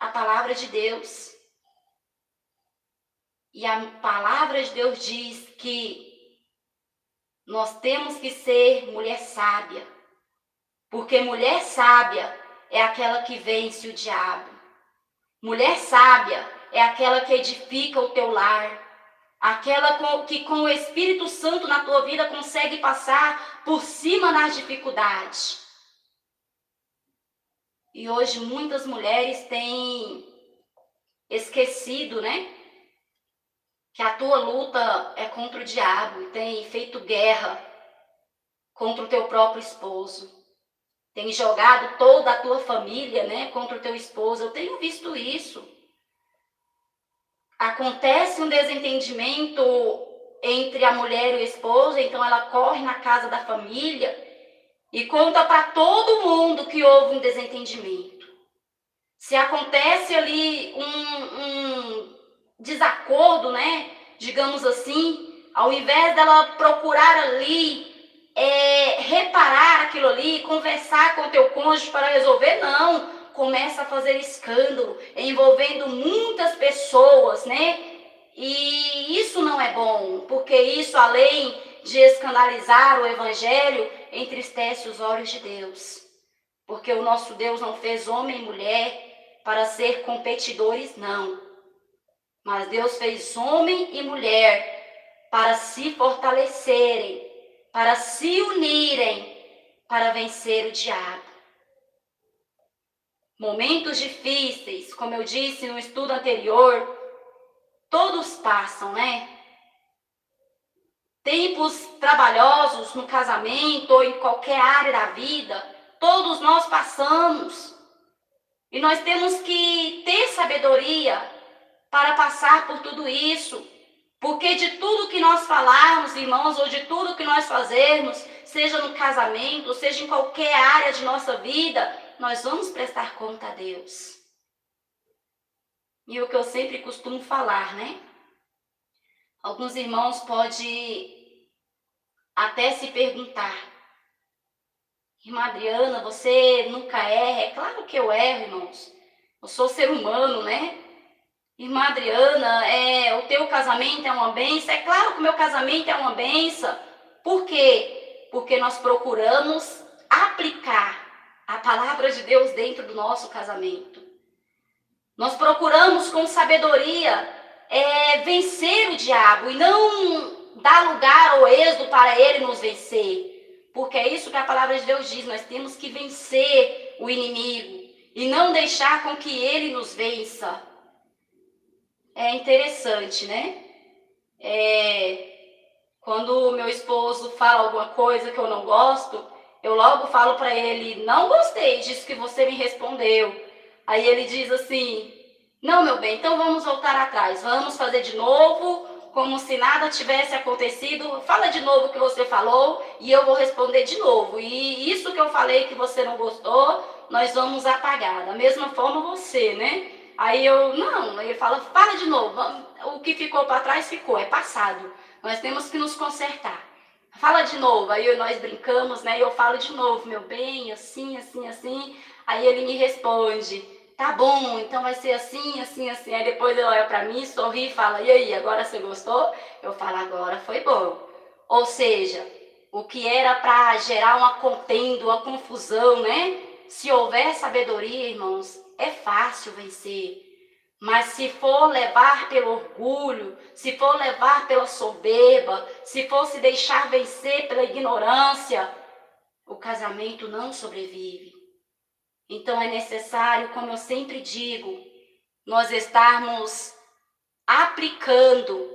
a palavra de Deus. E a palavra de Deus diz que nós temos que ser mulher sábia, porque mulher sábia é aquela que vence o diabo. Mulher sábia é aquela que edifica o teu lar, aquela que com o Espírito Santo na tua vida consegue passar por cima das dificuldades. E hoje muitas mulheres têm esquecido, né? Que a tua luta é contra o diabo, e tem feito guerra contra o teu próprio esposo. Tem jogado toda a tua família, né, contra o teu esposo. Eu tenho visto isso. Acontece um desentendimento entre a mulher e o esposo, então ela corre na casa da família e conta para todo mundo que houve um desentendimento. Se acontece ali um desacordo, né, digamos assim, ao invés dela procurar ali conversar com o teu cônjuge para resolver, não. Começa a fazer escândalo, envolvendo muitas pessoas, né? E isso não é bom, porque isso, além de escandalizar o evangelho, entristece os olhos de Deus. Porque o nosso Deus não fez homem e mulher para ser competidores, não. Mas Deus fez homem e mulher para se fortalecerem, para se unirem, para vencer o diabo. Momentos difíceis, como eu disse no estudo anterior, todos passam, né? Tempos trabalhosos no casamento ou em qualquer área da vida, todos nós passamos. E nós temos que ter sabedoria para passar por tudo isso. Porque de tudo que nós falarmos, irmãos, ou de tudo que nós fazermos, seja no casamento, seja em qualquer área de nossa vida, nós vamos prestar conta a Deus. E o que eu sempre costumo falar, né? Alguns irmãos podem até se perguntar: irmã Adriana, você nunca erra? É claro que eu erro, irmãos. Eu sou ser humano, né? Irmã Adriana, o teu casamento é uma bênção? É claro que o meu casamento é uma bênção. Por quê? Porque nós procuramos aplicar a palavra de Deus dentro do nosso casamento. Nós procuramos com sabedoria vencer o diabo e não dar lugar ao êxodo para ele nos vencer. Porque é isso que a palavra de Deus diz, nós temos que vencer o inimigo e não deixar com que ele nos vença. É interessante, né? Quando o meu esposo fala alguma coisa que eu não gosto, eu logo falo para ele: não gostei disso que você me respondeu. Aí ele diz assim: não, meu bem, então vamos voltar atrás, vamos fazer de novo, como se nada tivesse acontecido. Fala de novo o que você falou e eu vou responder de novo. E isso que eu falei que você não gostou, nós vamos apagar. Da mesma forma você, né? Aí ele fala: fala de novo, o que ficou para trás ficou, é passado. Nós temos que nos consertar. Fala de novo, aí nós brincamos, né? E eu falo de novo: meu bem, assim, assim, assim. Aí ele me responde: tá bom, então vai ser assim, assim, assim. Aí depois ele olha para mim, sorri e fala: e aí, agora você gostou? Eu falo: agora foi bom. Ou seja, o que era para gerar uma contenda, uma confusão, né? Se houver sabedoria, irmãos, é fácil vencer. Mas se for levar pelo orgulho, se for levar pela soberba, se for se deixar vencer pela ignorância, o casamento não sobrevive. Então é necessário, como eu sempre digo, nós estarmos aplicando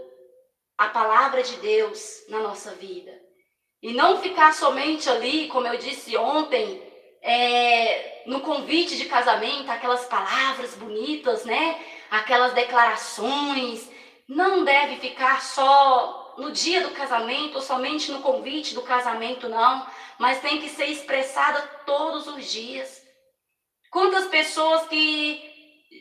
a palavra de Deus na nossa vida. E não ficar somente ali, como eu disse ontem, no convite de casamento, aquelas palavras bonitas, né? Aquelas declarações. Não deve ficar só no dia do casamento, ou somente no convite do casamento, não. Mas tem que ser expressada todos os dias. Quantas pessoas que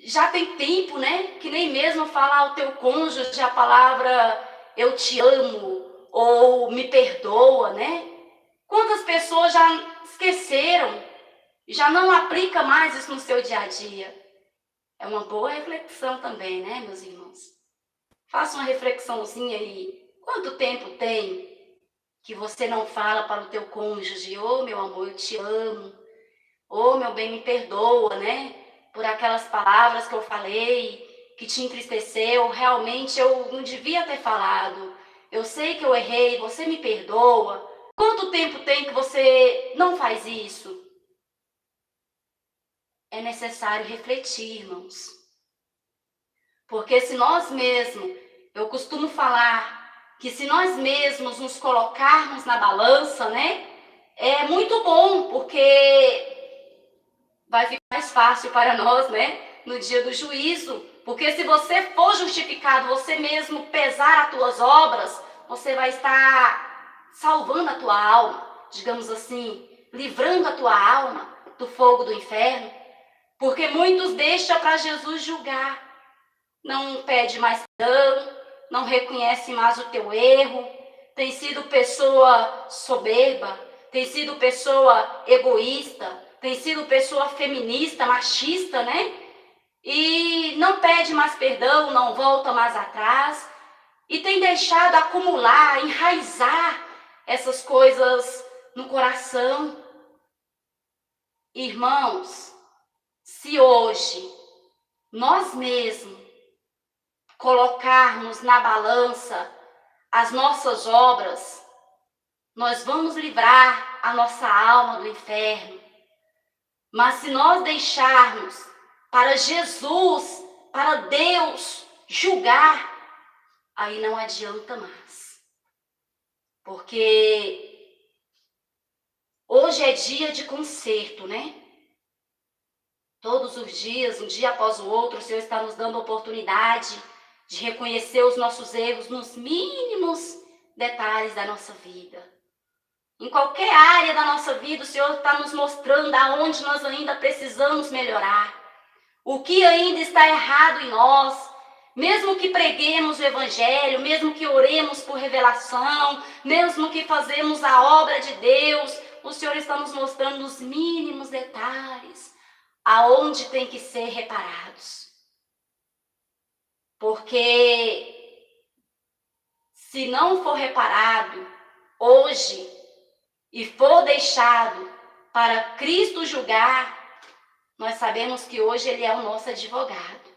já tem tempo, né? Que nem mesmo falar ao teu cônjuge a palavra eu te amo ou me perdoa, né? Quantas pessoas já esqueceram, já não aplica mais isso no seu dia a dia? É uma boa reflexão também, né, meus irmãos? Faça uma reflexãozinha aí. Quanto tempo tem que você não fala para o teu cônjuge: ô meu amor, eu te amo, ô meu bem, me perdoa, né? Por aquelas palavras que eu falei, que te entristeceu, realmente eu não devia ter falado. Eu sei que eu errei, você me perdoa. Quanto tempo tem que você não faz isso? É necessário refletir, irmãos. Porque se nós mesmos, eu costumo falar que se nós mesmos nos colocarmos na balança, né? É muito bom, porque vai ficar mais fácil para nós, né? No dia do juízo. Porque se você for justificado, você mesmo pesar as tuas obras, você vai estar salvando a tua alma, digamos assim, livrando a tua alma do fogo do inferno. Porque muitos deixam para Jesus julgar. Não pede mais perdão, não reconhece mais o teu erro, tem sido pessoa soberba, tem sido pessoa egoísta, tem sido pessoa feminista, machista, né? E não pede mais perdão, não volta mais atrás, e tem deixado acumular, enraizar essas coisas no coração. Irmãos, se hoje nós mesmos colocarmos na balança as nossas obras, nós vamos livrar a nossa alma do inferno. Mas se nós deixarmos para Jesus, para Deus julgar, aí não adianta mais. Porque hoje é dia de conserto, né? Todos os dias, um dia após o outro, o Senhor está nos dando a oportunidade de reconhecer os nossos erros nos mínimos detalhes da nossa vida. Em qualquer área da nossa vida, o Senhor está nos mostrando aonde nós ainda precisamos melhorar. O que ainda está errado em nós. Mesmo que preguemos o Evangelho, mesmo que oremos por revelação, mesmo que fazemos a obra de Deus, o Senhor está nos mostrando os mínimos detalhes, aonde tem que ser reparados. Porque se não for reparado hoje e for deixado para Cristo julgar, nós sabemos que hoje Ele é o nosso advogado.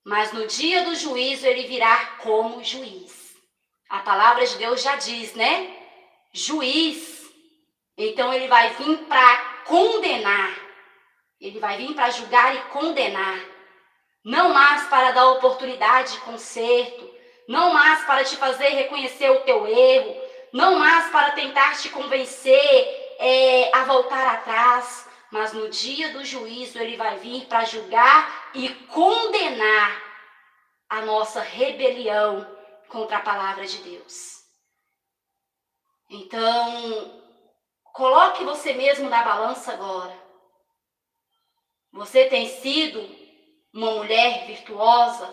Mas no dia do juízo Ele virá como juiz. A palavra de Deus já diz, né? Juiz. Então Ele vai vir para condenar. Ele vai vir para julgar e condenar. Não mais para dar oportunidade de conserto. Não mais para te fazer reconhecer o teu erro. Não mais para tentar te convencer a voltar atrás. Mas no dia do juízo Ele vai vir para julgar e condenar a nossa rebelião contra a palavra de Deus. Então, coloque você mesmo na balança agora. Você tem sido uma mulher virtuosa,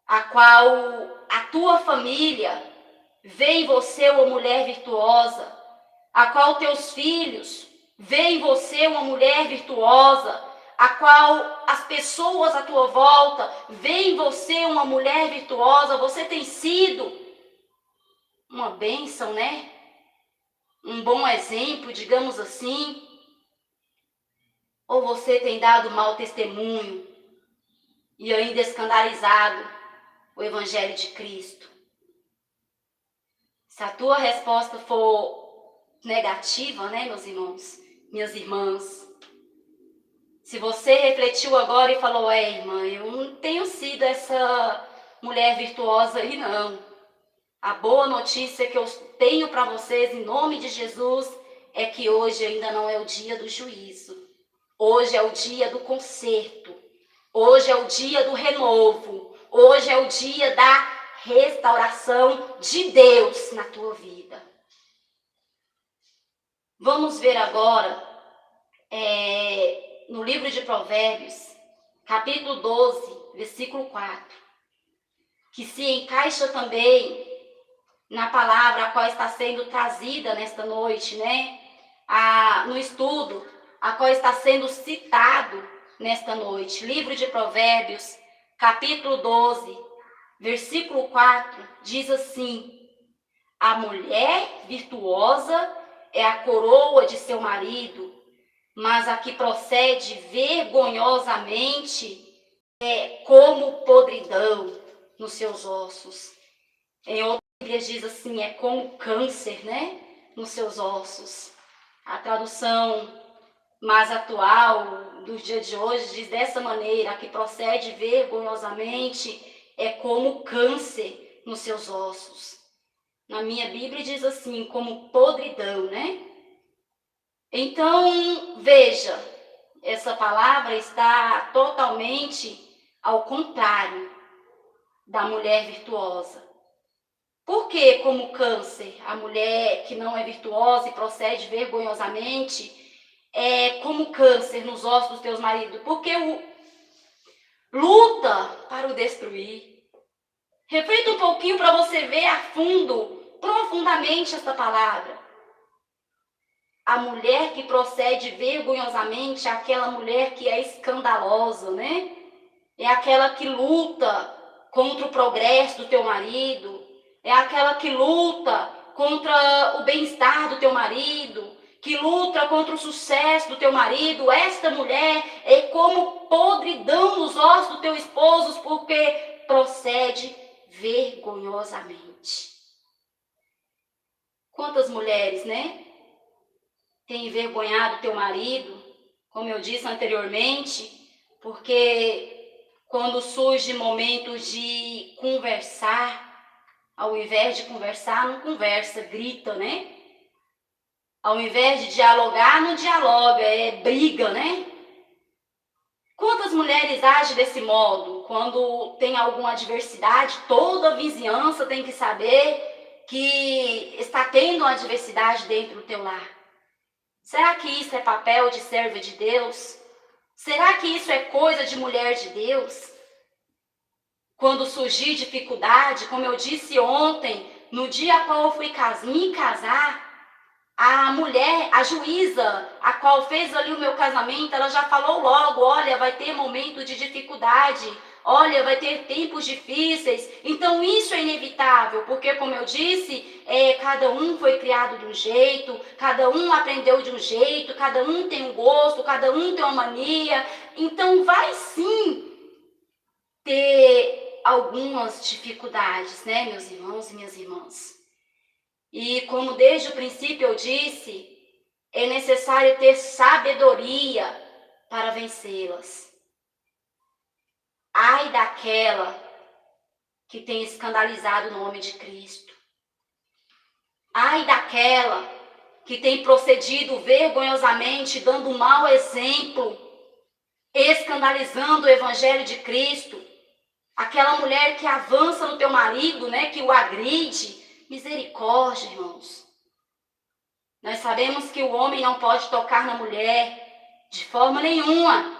a qual a tua família vê em você uma mulher virtuosa, a qual teus filhos vê em você uma mulher virtuosa, a qual as pessoas à tua volta veem em você uma mulher virtuosa. Você tem sido uma bênção, né? Um bom exemplo, digamos assim. Ou você tem dado mau testemunho e ainda escandalizado o Evangelho de Cristo? Se a tua resposta for negativa, né, meus irmãos, minhas irmãs, se você refletiu agora e falou, irmã, eu não tenho sido essa mulher virtuosa aí, não. A boa notícia que eu tenho para vocês, em nome de Jesus, é que hoje ainda não é o dia do juízo. Hoje é o dia do conserto. Hoje é o dia do renovo. Hoje é o dia da restauração de Deus na tua vida. Vamos ver agora no livro de Provérbios, capítulo 12, versículo 4, que se encaixa também na palavra a qual está sendo trazida nesta noite, né? No estudo, a qual está sendo citado nesta noite. Livro de Provérbios, capítulo 12, versículo 4, diz assim: a mulher virtuosa é a coroa de seu marido, mas a que procede vergonhosamente é como podridão nos seus ossos. Em outras Bíblias diz assim, é como câncer, né, nos seus ossos. A tradução mais atual dos dias de hoje diz dessa maneira: a que procede vergonhosamente é como câncer nos seus ossos. Na minha Bíblia diz assim, como podridão, né? Então, veja, essa palavra está totalmente ao contrário da mulher virtuosa. Por que como câncer? A mulher que não é virtuosa e procede vergonhosamente é como câncer nos ossos dos teus maridos. Porque luta para o destruir. Reflita um pouquinho para você ver a fundo, profundamente esta palavra. a mulher que procede vergonhosamente é aquela mulher que é escandalosa, né? É aquela que luta contra o progresso do teu marido, é aquela que luta contra o bem-estar do teu marido, que luta contra o sucesso do teu marido. Esta mulher é como podridão nos ossos do teu esposo, porque procede vergonhosamente. Quantas mulheres, né, têm envergonhado teu marido, como eu disse anteriormente, porque quando surge momentos de conversar, ao invés de conversar, não conversa, grita, né? Ao invés de dialogar, não dialoga, é briga, né? Quantas mulheres agem desse modo? Quando tem alguma adversidade, toda a vizinhança tem que saber que está tendo uma adversidade dentro do teu lar. Será que isso é papel de serva de Deus? Será que isso é coisa de mulher de Deus? Quando surgir dificuldade, como eu disse ontem, no dia a qual eu fui me casar, a mulher, a juíza, a qual fez ali o meu casamento, ela já falou logo, olha, vai ter momento de dificuldade, olha, vai ter tempos difíceis. Então isso é inevitável, porque como eu disse, cada um foi criado de um jeito, cada um aprendeu de um jeito, cada um tem um gosto, cada um tem uma mania. Então vai sim ter algumas dificuldades, né, meus irmãos e minhas irmãs? E como desde o princípio eu disse, é necessário ter sabedoria para vencê-las. Ai daquela que tem escandalizado o nome de Cristo. Ai daquela que tem procedido vergonhosamente, dando um mau exemplo, escandalizando o Evangelho de Cristo. Aquela mulher que avança no teu marido, né, que o agride. Misericórdia, irmãos. Nós sabemos que o homem não pode tocar na mulher de forma nenhuma.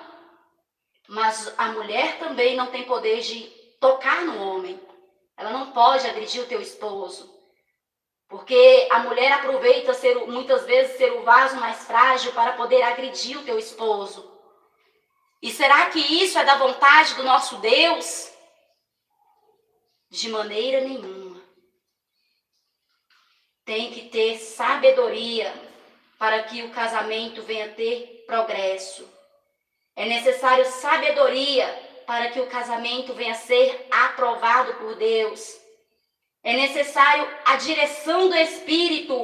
Mas a mulher também não tem poder de tocar no homem. Ela não pode agredir o teu esposo. Porque a mulher aproveita muitas vezes ser o vaso mais frágil para poder agredir o teu esposo. E será que isso é da vontade do nosso Deus? De maneira nenhuma. Tem que ter sabedoria para que o casamento venha ter progresso. É necessário sabedoria para que o casamento venha ser aprovado por Deus. É necessário a direção do Espírito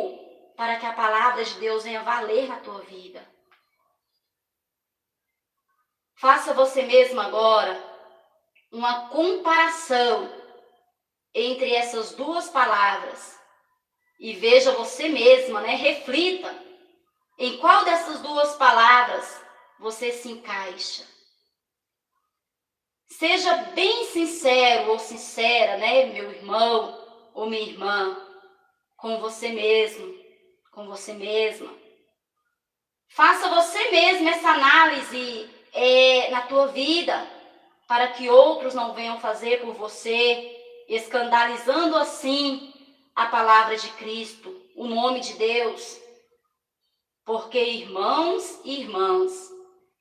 para que a palavra de Deus venha valer na tua vida. Faça você mesmo agora uma comparação entre essas duas palavras. E veja você mesma, né? Reflita em qual dessas duas palavras você se encaixa. Seja bem sincero ou sincera, né, meu irmão ou minha irmã, com você mesmo, com você mesma. Faça você mesma essa análise na tua vida, para que outros não venham fazer por você, escandalizando assim a palavra de Cristo, o nome de Deus. Porque, irmãos e irmãs,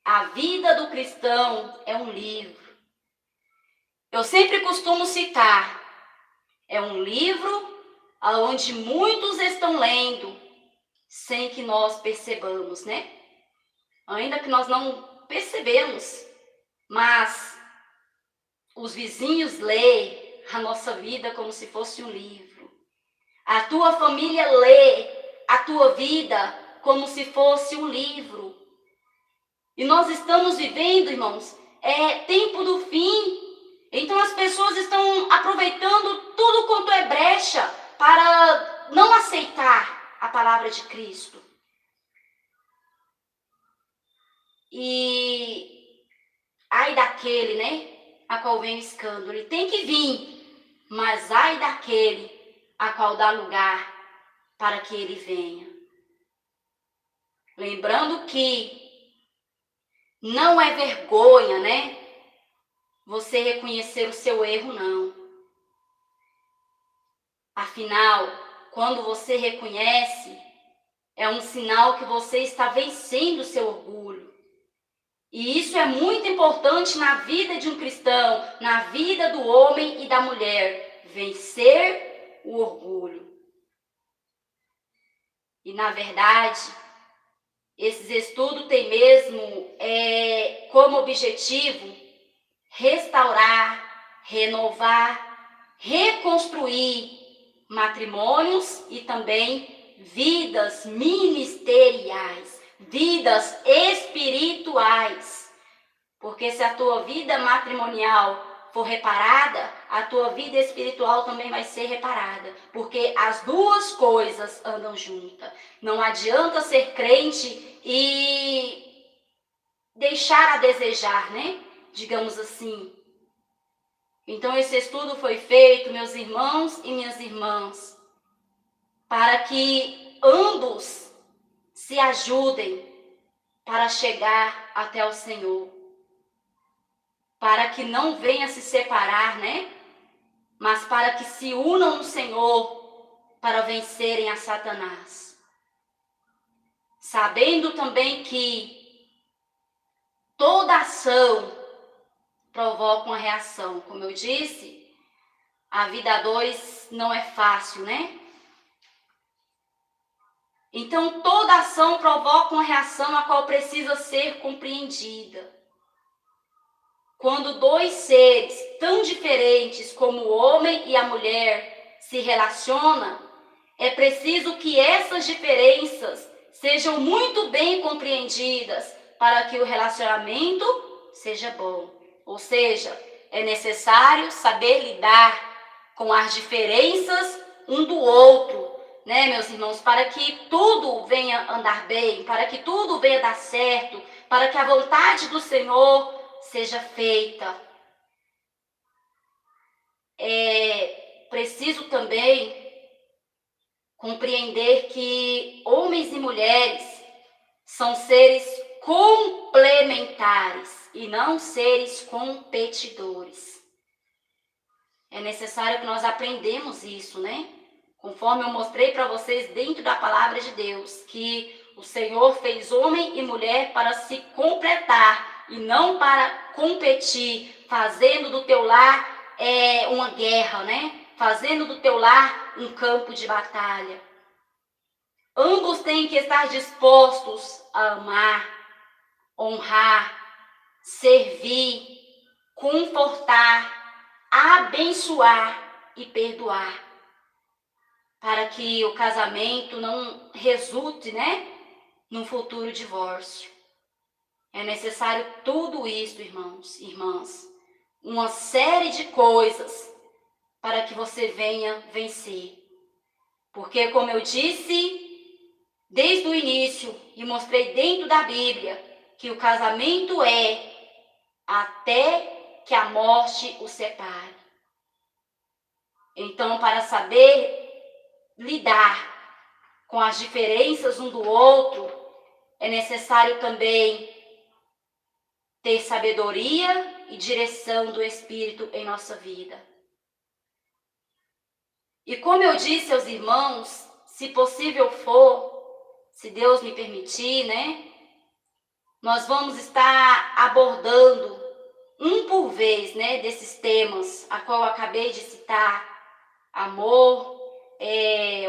a vida do cristão é um livro. Eu sempre costumo citar, é um livro onde muitos estão lendo, sem que nós percebamos, né? Ainda que nós não percebemos, mas os vizinhos leem a nossa vida como se fosse um livro. A tua família lê a tua vida como se fosse um livro. E nós estamos vivendo, irmãos, tempo do fim. Então as pessoas estão aproveitando tudo quanto é brecha para não aceitar a palavra de Cristo. E ai daquele, né, a qual vem o escândalo. Ele tem que vir, mas ai daquele a qual dá lugar para que ele venha. Lembrando que não é vergonha, né, você reconhecer o seu erro, não. Afinal, quando você reconhece, É um sinal que você está vencendo o seu orgulho. E isso é muito importante na vida de um cristão, na vida do homem e da mulher. Vencer o orgulho. E, na verdade, esses estudos têm mesmo como objetivo restaurar, renovar, reconstruir matrimônios e também vidas ministeriais, vidas espirituais. Porque se a tua vida matrimonial for reparada, a tua vida espiritual também vai ser reparada. Porque as duas coisas andam juntas. Não adianta ser crente e deixar a desejar, né? Digamos assim. Então esse estudo foi feito, meus irmãos e minhas irmãs, para que ambos se ajudem para chegar até o Senhor. Para que não venha se separar, né? Mas para que se unam no Senhor para vencerem a Satanás. Sabendo também que toda ação provoca uma reação. Como eu disse, a vida a dois não é fácil, né? Então, toda ação provoca uma reação a qual precisa ser compreendida. Quando dois seres tão diferentes como o homem e a mulher se relacionam, é preciso que essas diferenças sejam muito bem compreendidas para que o relacionamento seja bom. Ou seja, é necessário saber lidar com as diferenças um do outro, né, meus irmãos? Para que tudo venha andar bem, para que tudo venha dar certo, para que a vontade do Senhor seja feita. É preciso também compreender que homens e mulheres são seres complementares e não seres competidores. É necessário que nós aprendamos isso, né? Conforme eu mostrei para vocês dentro da palavra de Deus, que o Senhor fez homem e mulher para se completar e não para competir, fazendo do teu lar uma guerra, né? Fazendo do teu lar um campo de batalha. Ambos têm que estar dispostos a amar, honrar, servir, confortar, abençoar e perdoar, para que o casamento não resulte, né, num futuro divórcio. É necessário tudo isso, irmãos e irmãs, uma série de coisas para que você venha vencer. Porque, como eu disse desde o início e mostrei dentro da Bíblia, que o casamento é até que a morte o separe. Então, para saber lidar com as diferenças um do outro, é necessário também ter sabedoria e direção do Espírito em nossa vida. E como eu disse aos irmãos, se possível for, se Deus me permitir, né, nós vamos estar abordando um por vez, né, desses temas a qual eu acabei de citar: amor,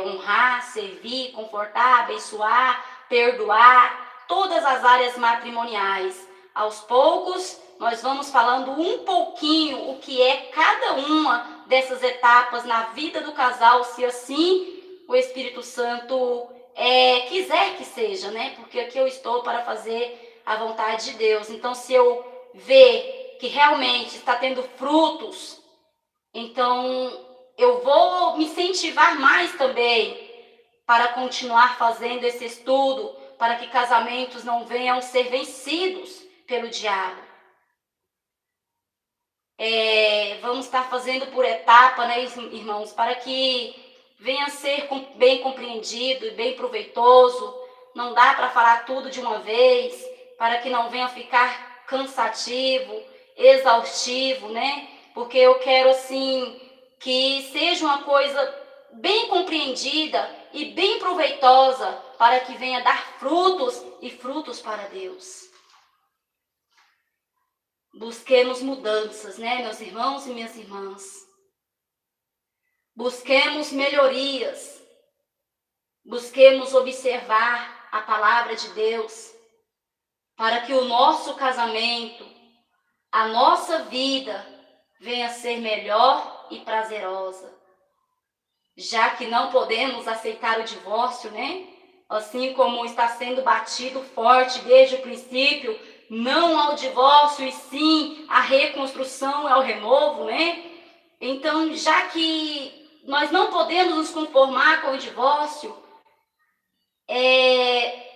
honrar, servir, confortar, abençoar, perdoar, todas as áreas matrimoniais. Aos poucos, nós vamos falando um pouquinho o que é cada uma dessas etapas na vida do casal, se assim o Espírito Santo quiser que seja, né? Porque aqui eu estou para fazer a vontade de Deus. Então, se eu ver que realmente está tendo frutos, então eu vou me incentivar mais também para continuar fazendo esse estudo, para que casamentos não venham ser vencidos pelo diabo. Vamos estar fazendo por etapa, né, irmãos, para que venha a ser bem compreendido e bem proveitoso. Não dá para falar tudo de uma vez, para que não venha ficar cansativo, exaustivo, né? Porque eu quero, assim, que seja uma coisa bem compreendida e bem proveitosa para que venha dar frutos e frutos para Deus. Busquemos mudanças, né, meus irmãos e minhas irmãs? Busquemos melhorias. Busquemos observar a palavra de Deus para que o nosso casamento, a nossa vida venha a ser melhor e prazerosa. Já que não podemos aceitar o divórcio, né? Assim como está sendo batido forte desde o princípio, não ao divórcio e sim à reconstrução, ao renovo, né? Então, já que nós não podemos nos conformar com o divórcio,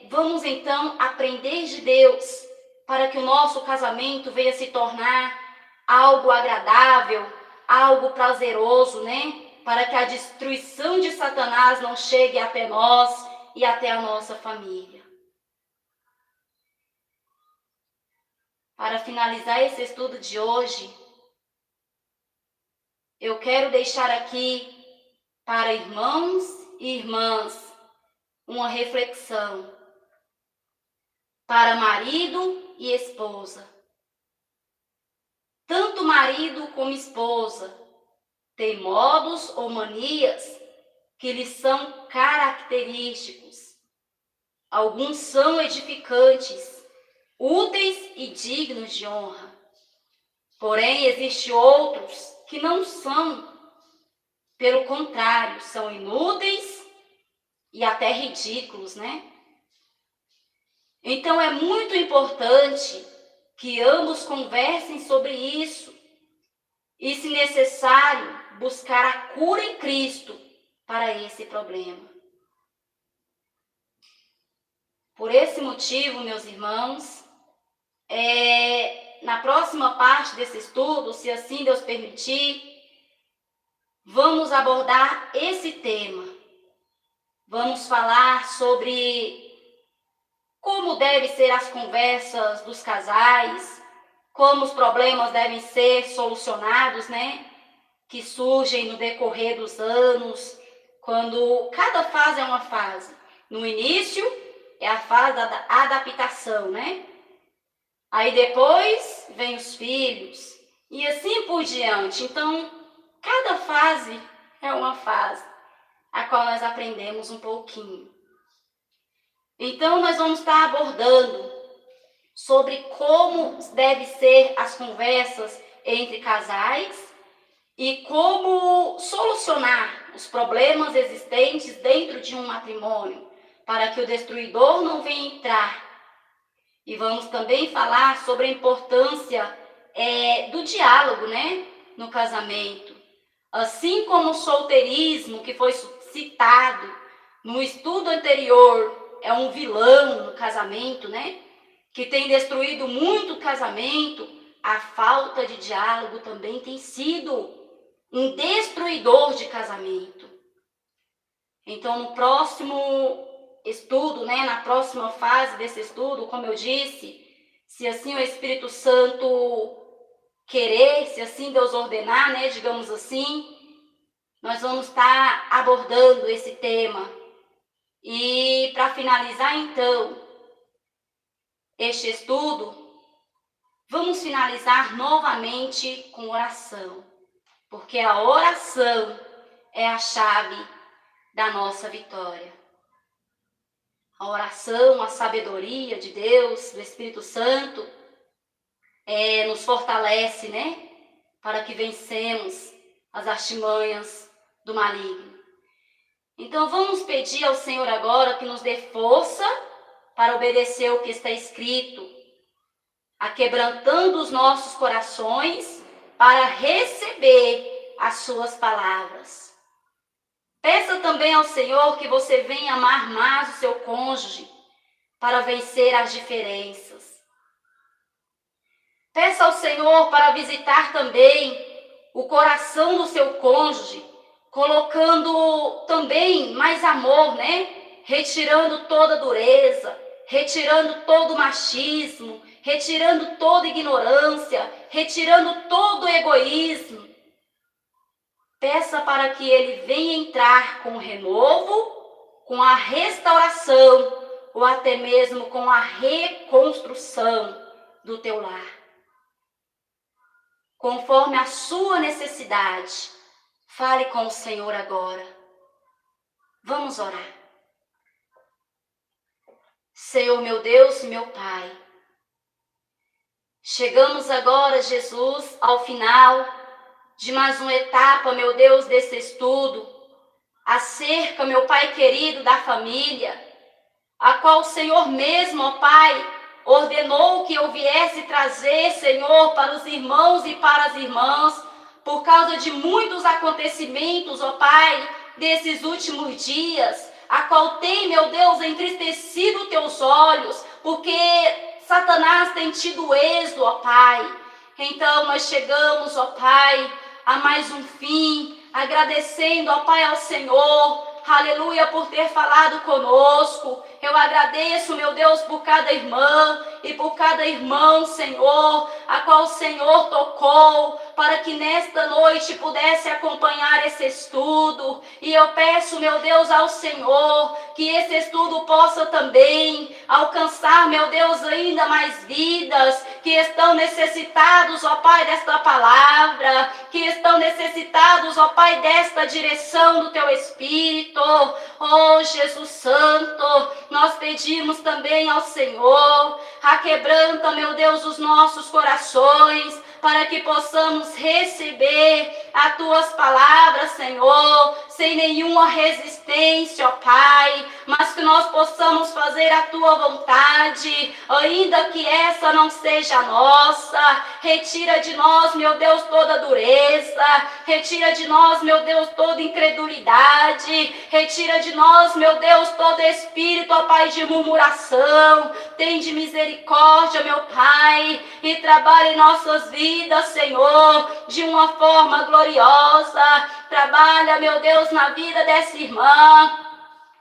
vamos então aprender de Deus para que o nosso casamento venha se tornar algo agradável, algo prazeroso, né? Para que a destruição de Satanás não chegue até nós e até a nossa família. Para finalizar esse estudo de hoje, eu quero deixar aqui para irmãos e irmãs uma reflexão. Para marido e esposa. Tanto marido como esposa têm modos ou manias que lhes são característicos. Alguns são edificantes, úteis e dignos de honra. Porém, existem outros que não são. Pelo contrário, são inúteis e até ridículos, né? Então, é muito importante que ambos conversem sobre isso e, se necessário, buscar a cura em Cristo para esse problema. Por esse motivo, meus irmãos, na próxima parte desse estudo, se assim Deus permitir, vamos abordar esse tema. Vamos falar sobre como devem ser as conversas dos casais, como os problemas devem ser solucionados, né? Que surgem no decorrer dos anos, quando cada fase é uma fase. No início é a fase da adaptação, né? Aí depois vem os filhos e assim por diante. Então, cada fase é uma fase a qual nós aprendemos um pouquinho. Então, nós vamos estar abordando sobre como devem ser as conversas entre casais e como solucionar os problemas existentes dentro de um matrimônio, para que o destruidor não venha entrar. E vamos também falar sobre a importância do diálogo, né, no casamento. Assim como o solteirismo, que foi citado no estudo anterior, é um vilão no casamento, né? Que tem destruído muito o casamento, a falta de diálogo também tem sido um destruidor de casamento. Então, no próximo estudo, né, na próxima fase desse estudo, como eu disse, se assim o Espírito Santo querer, se assim Deus ordenar, né, digamos assim, nós vamos estar abordando esse tema. E para finalizar, então, este estudo, vamos finalizar novamente com oração, porque a oração é a chave da nossa vitória. A oração, a sabedoria de Deus, do Espírito Santo, nos fortalece, né? Para que vencemos as artimanhas do maligno. Então, vamos pedir ao Senhor agora que nos dê força para obedecer o que está escrito, aquebrantando os nossos corações para receber as suas palavras. Peça também ao Senhor que você venha amar mais o seu cônjuge para vencer as diferenças. Peça ao Senhor para visitar também o coração do seu cônjuge, colocando também mais amor, né? Retirando toda dureza, retirando todo machismo, retirando toda ignorância, retirando todo egoísmo. Peça para que ele venha entrar com renovo com a restauração ou até mesmo com a reconstrução do teu lar. Conforme a sua necessidade, fale com o Senhor agora. Vamos orar. Senhor, meu Deus e meu Pai, chegamos agora, Jesus, ao final de mais uma etapa, meu Deus, desse estudo, acerca, meu Pai querido, da família, a qual o Senhor mesmo, ó Pai, ordenou que eu viesse trazer, Senhor, para os irmãos e para as irmãs, por causa de muitos acontecimentos, ó Pai, desses últimos dias, a qual tem, meu Deus, entristecido teus olhos, porque Satanás tem tido êxodo, ó Pai. Então nós chegamos, ó Pai, a mais um fim, agradecendo, ó Pai, ao Senhor, aleluia, por ter falado conosco. Eu agradeço, meu Deus, por cada irmã e por cada irmão, Senhor, a qual o Senhor tocou, para que nesta noite pudesse acompanhar esse estudo. E eu peço, meu Deus, ao Senhor, que esse estudo possa também alcançar, meu Deus, ainda mais vidas que estão necessitados, ó Pai, desta palavra, que estão necessitados, ó Pai, desta direção do Teu Espírito. Oh, Jesus Santo, nós pedimos também ao Senhor, aquebranta, meu Deus, os nossos corações, para que possamos receber as Tuas palavras, Senhor, sem nenhuma resistência, ó Pai, mas que nós possamos fazer a Tua vontade, ainda que essa não seja nossa. Retira de nós, meu Deus, toda dureza, retira de nós, meu Deus, toda incredulidade, retira de nós, meu Deus, todo espírito, ó Pai, de murmuração. Tende misericórdia, meu Pai, e trabalhe em nossas vidas, Senhor, de uma forma gloriosa. Trabalha, meu Deus, na vida dessa irmã,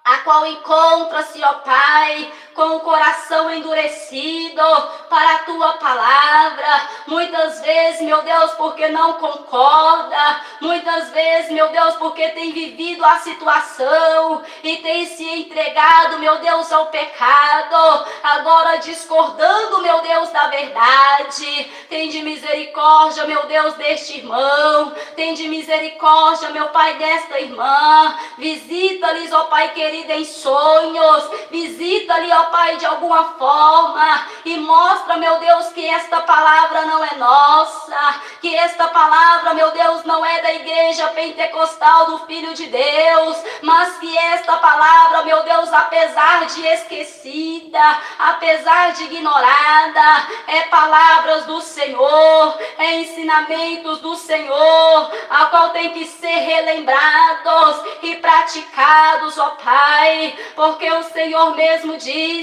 a qual encontra-se, ó Pai, com o coração endurecido para a Tua palavra. Muitas vezes, meu Deus, porque não concorda. Muitas vezes, meu Deus, porque tem vivido a situação e tem se entregado, meu Deus, ao pecado. Agora discordando, meu Deus, da verdade. Tem de misericórdia, meu Deus, deste irmão. Tem de misericórdia, meu Pai, desta irmã. Visita-lhes, ó Pai querido, em sonhos. Visita-lhe, ó Pai, de alguma forma, e mostra, meu Deus, que esta palavra não é nossa, que esta palavra, meu Deus, não é da igreja pentecostal do Filho de Deus, mas que esta palavra, meu Deus, apesar de esquecida, apesar de ignorada, é palavras do Senhor, é ensinamentos do Senhor, a qual tem que ser relembrados e praticados, ó Pai, porque o Senhor mesmo disse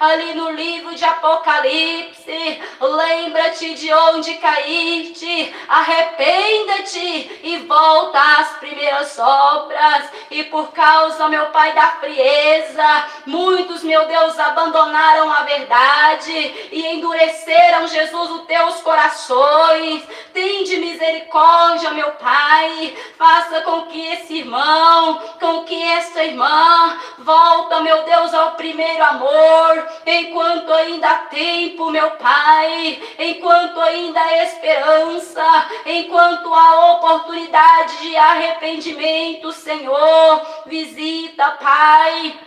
ali no livro de Apocalipse: lembra-te de onde caíste, arrependa-te e volta às primeiras obras. E por causa, meu Pai, da frieza, muitos, meu Deus, abandonaram a verdade e endureceram, Jesus, os teus corações. Tende misericórdia, meu Pai, faça com que esse irmão, com que essa irmã volta, meu Deus, ao primeiro amor, enquanto ainda há tempo, meu Pai, enquanto ainda há esperança, enquanto há oportunidade de arrependimento, Senhor. Visita, Pai,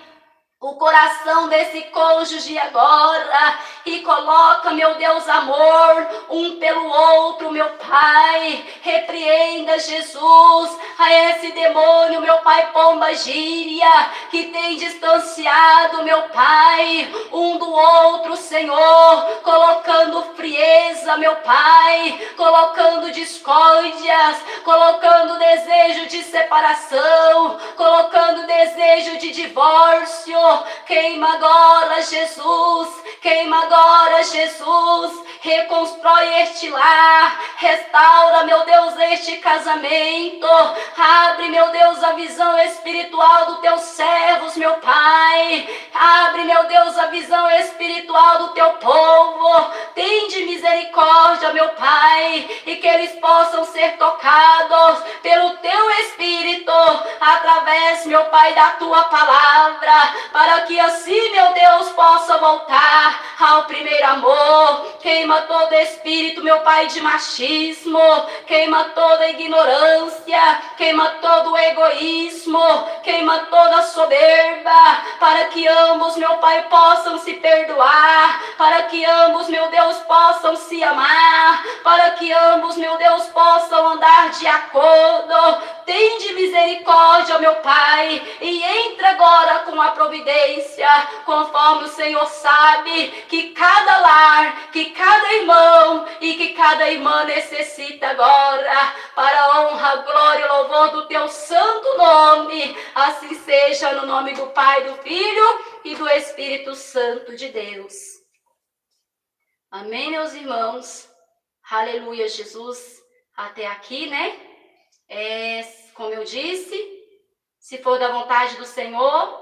o coração desse cônjuge agora e coloca, meu Deus, amor um pelo outro, meu Pai. Repreenda, Jesus, a esse demônio, meu Pai, pomba gíria, que tem distanciado, meu Pai, um do outro, Senhor, colocando frieza, meu Pai, colocando discórdias, colocando desejo de separação, colocando desejo de divórcio. Queima agora, Jesus, Queima agora, Jesus, reconstrói este lar, restaura, meu Deus, este casamento. Abre, meu Deus, a visão espiritual dos teus servos, meu Pai. Abre, meu Deus, a visão espiritual do teu povo. Tende misericórdia, meu Pai, e que eles possam ser tocados pelo teu Espírito, através, meu Pai, da tua palavra, para que assim, meu Deus, possa voltar ao primeiro amor. Queima todo espírito, meu Pai, de machismo, queima toda ignorância, queima todo egoísmo, queima toda soberba, para que ambos, meu Pai, possam se perdoar, para que ambos, meu Deus, possam se amar, para que ambos, meu Deus, possam andar de acordo. Tende misericórdia, meu Pai, e entra agora com a providência, conforme o Senhor sabe que cada lar, que cada irmão e que cada irmã necessita agora, para a honra, glória e louvor do teu santo nome. Assim seja, no nome do Pai, do Filho e do Espírito Santo de Deus. Amém, meus irmãos. Aleluia, Jesus. Até aqui, né? Como eu disse, se for da vontade do Senhor,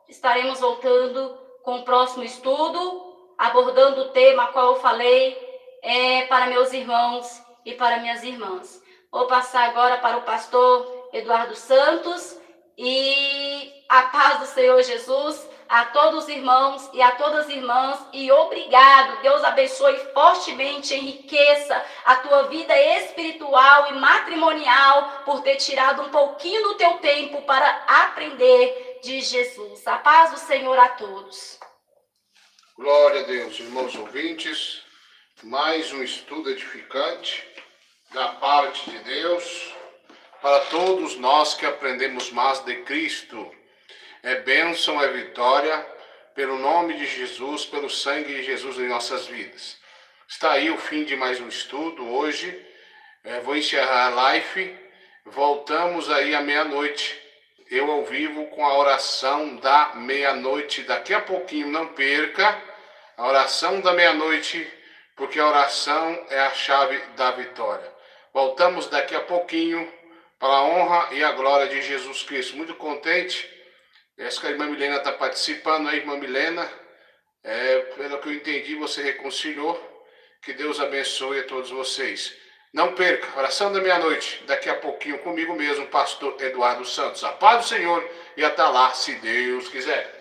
estaremos voltando com o próximo estudo, abordando o tema qual eu falei para meus irmãos e para minhas irmãs. Vou passar agora para o pastor Eduardo Santos, e a paz do Senhor Jesus a todos os irmãos e a todas as irmãs, e obrigado. Deus abençoe fortemente, enriqueça a tua vida espiritual e matrimonial por ter tirado um pouquinho do teu tempo para aprender de Jesus. A paz do Senhor a todos. Glória a Deus, irmãos ouvintes, mais um estudo edificante da parte de Deus para todos nós que aprendemos mais de Cristo. É bênção, é vitória, pelo nome de Jesus, pelo sangue de Jesus em nossas vidas. Está aí o fim de mais um estudo hoje. Vou encerrar a live. Voltamos aí à meia-noite. Eu ao vivo com a oração da meia-noite. Daqui a pouquinho, não perca a oração da meia-noite, porque a oração é a chave da vitória. Voltamos daqui a pouquinho para a honra e a glória de Jesus Cristo. Muito contente. Acho que a irmã Milena está participando aí, irmã Milena. Pelo que eu entendi, você reconciliou. Que Deus abençoe a todos vocês. Não perca, oração da meia-noite, daqui a pouquinho comigo mesmo, pastor Eduardo Santos. A paz do Senhor e até lá, se Deus quiser.